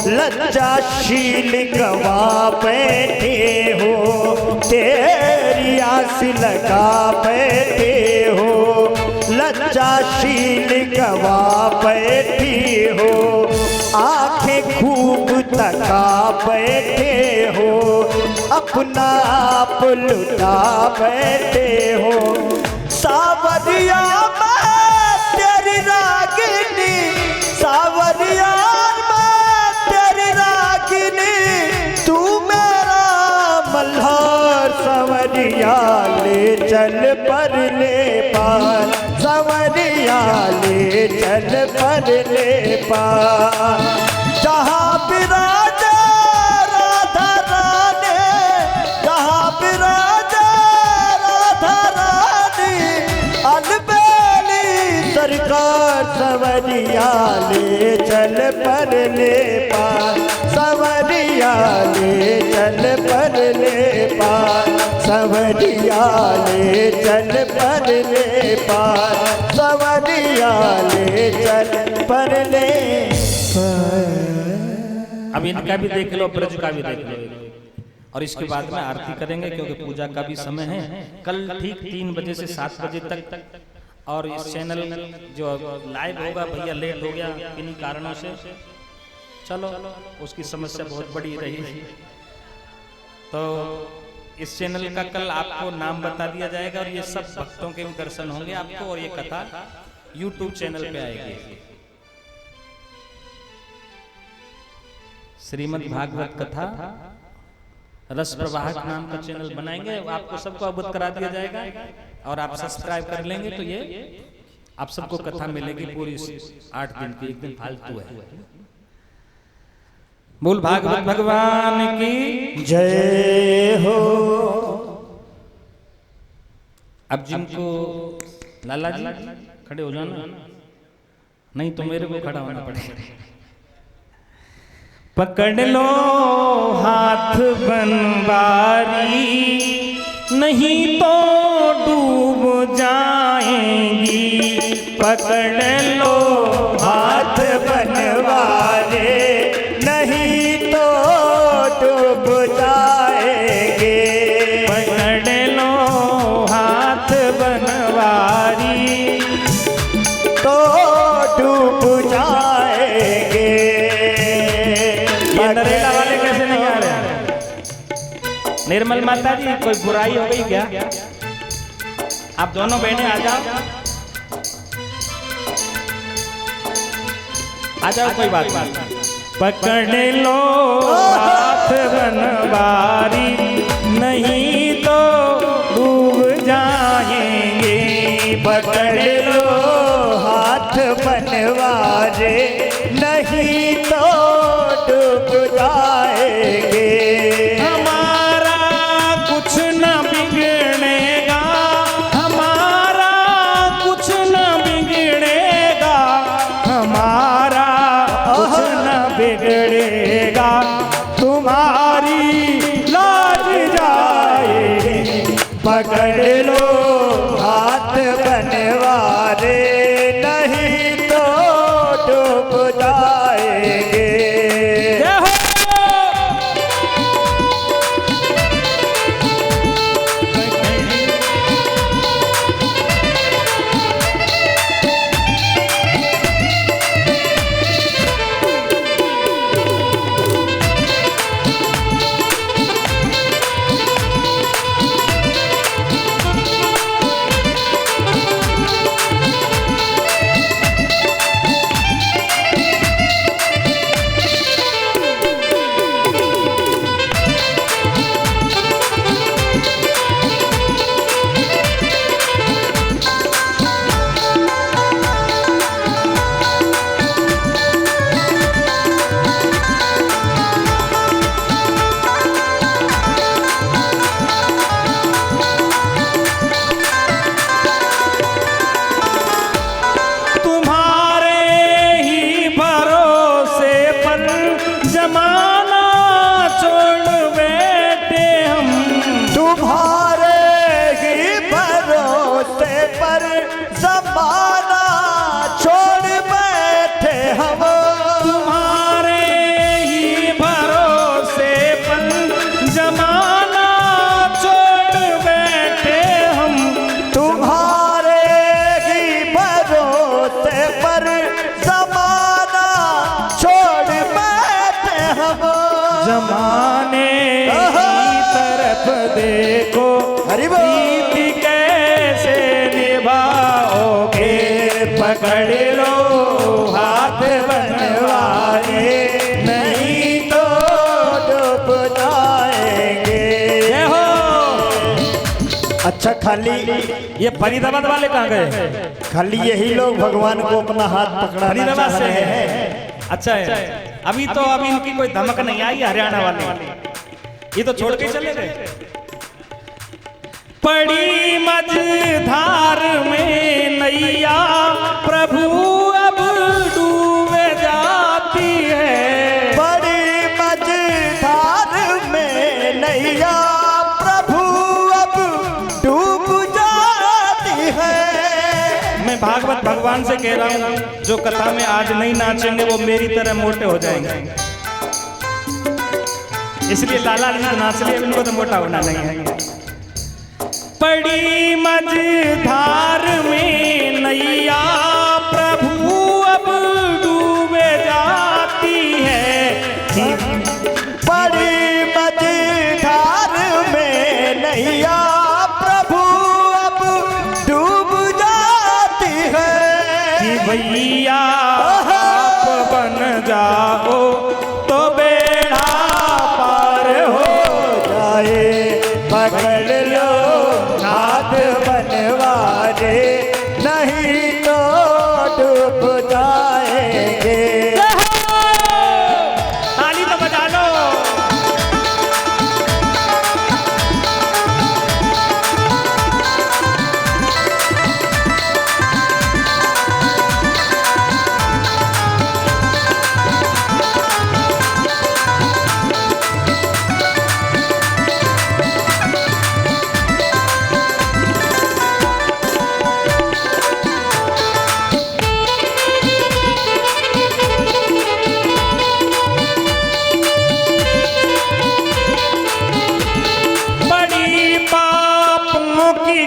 लज्जाशील गवा बैठे हो, तेरी आस लगा बैठे हो, लज्जाशील गवा बैठे हो, आंखें खूब तका बैठे हो, अपना आप लुटा बैठे हो। सावरिया रागिनी, सावरिया मैं तेरी रागिनी, तू मेरा मल्हार, सवरिया ले चल पर ले पार, सवरिया ले चल पर ले पार। जहाँ विराजे राधा रानी, जहाँ विराजे राधा रानी, अलबेली सरकार, सवरिया ले चल पर ले पार, सवरिया ले चल पर ले पार, सवरिया ले चल पर ले पार, सवरिया ले चल पर ले पार। अब इनका भी देख लो, ब्रज का भी देख लो, और इसके बाद में आरती करेंगे क्योंकि पूजा का भी समय है। कल ठीक 3 बजे से 7 बजे तक, और इस चैनल जो लाइव होगा भैया लेट हो गया किन्हीं कारणों से, चलो उसकी समस्या बहुत बड़ी रही, तो इस चैनल का कल आपको नाम बता दिया जाएगा और ये सब भक्तों के दर्शन होंगे आपको, और ये कथा YouTube चैनल पे आएगी। श्रीमद् भागवत कथा रस प्रवाहक नाम का चैनल बनाएंगे, आपको सबको अवगत करा दिया जाएगा, और आप सब्सक्राइब कर लेंगे तो ये आप सबको कथा मिलेगी पूरी 8 दिन की, 1 दिन फालतू है। बोल भागवत भगवान की जय हो। अब जिनको लाला जी खड़े हो जाना, नहीं तो मेरे को खड़ा होना पड़ेगा। पकड़ लो हाथ बनवारी, नहीं तो डूब जाएंगी, पकड़ लो हाथ बनवारे, नहीं तो डूब जाएंगे, पकड़ लो हाथ बनवारी, तो डूब जाएंगे। ये नरेला वाले कैसे नहीं आ रहे? निर्मल माता जी कोई बुराई हो गई क्या? आप दोनों बहनें आ जाओ, आ जाओ, कोई बात नहीं। पकड़ लो हाथ बनवारी, नहीं तो डूब जाएंगे, पकड़ लो हाथ बनवारे, नहीं तो डूब जाएंगे। हमारा कुछ न बिगड़ेगा, हमारा कुछ न बिगड़ेगा, हमारा कुछ न बिगड़ेगा, तुम्हारी लाज जाएगी, पकड़ पकड़ लो हाथ बनवारे, नहीं तो डूब जाएंगे। जमाने की तरफ देखो, प्रीति कैसे निभाओगे। पकड़ लो हाथ बनवारे, नहीं तो डूब जाएंगे। हो अच्छा, खाली ये फरीदाबाद वाले कहाँ गए? खाली यही लोग भगवान को अपना हाथ पकड़ाना फरीदाबाद चाह से रहे है। हैं। अच्छा है, अभी तो अभी इनकी कोई धमक नहीं आई हरियाणा वाले, ये तो छोड़ के चले गए। पड़ी मझधार में नैया प्रभु अब डूब जाती है। बड़ी मझधार में नैया प्रभु अब डूब जाती है। मैं भागवत भगवान से कह रहा हूँ, जो कथा में आज नहीं नाचेंगे वो मेरी तरह मोटे हो जाएंगे, इसलिए लाला नहीं नाच लिए, इनको तो मोटा होना नहीं है। पड़ी मझधार में नैया प्रभु अब डूब जाती है। बड़ी मझधार में नैया प्रभु अब डूब जाती है। कि भैया आप बन जाओ तो बेड़ा पार हो जाए। पकड़ लो हाथ बनवारे, नहीं तो डूब जाएंगे। ताली तो बजा लो।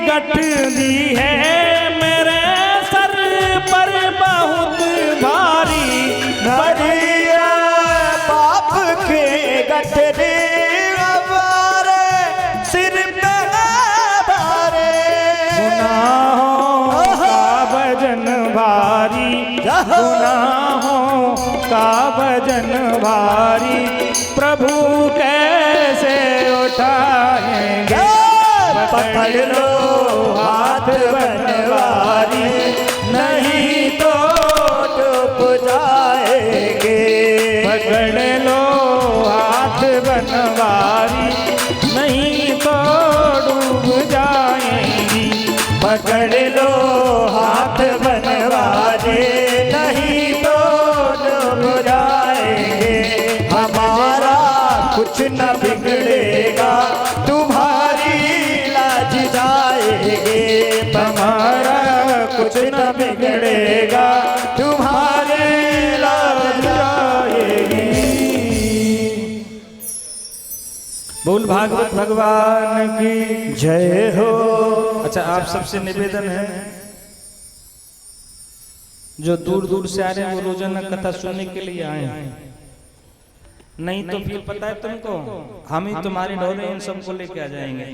गठरी है मेरे सर पर बहुत भारी। नरिया बाप के गठरी हमारे सिर पे भारे। गुनाहों का वजन भारी, गुनाहों का वजन भारी, प्रभु कैसे उठाएंगे। पकड़ लो हाथ बनवारी, नहीं तो डूब जाएंगे। पकड़ लो हाथ बनवारी, नहीं तो डूब जाएंगी। पकड़ लो हाथ बनवारी, नहीं तो डूब जाएंगे। हमारा कुछ न बिगड़ेगा, तुम्हारी लाज जा बोल भागवत भगवान की जय हो। अच्छा, आप सबसे निवेदन है, जो दूर दूर से आ रहे हैं वो रोजाना कथा सुनने के लिए आए हैं, नहीं तो फिर पता है तुमको, हम ही तुम्हारे ढोले इन सबको लेके आ जाएंगे।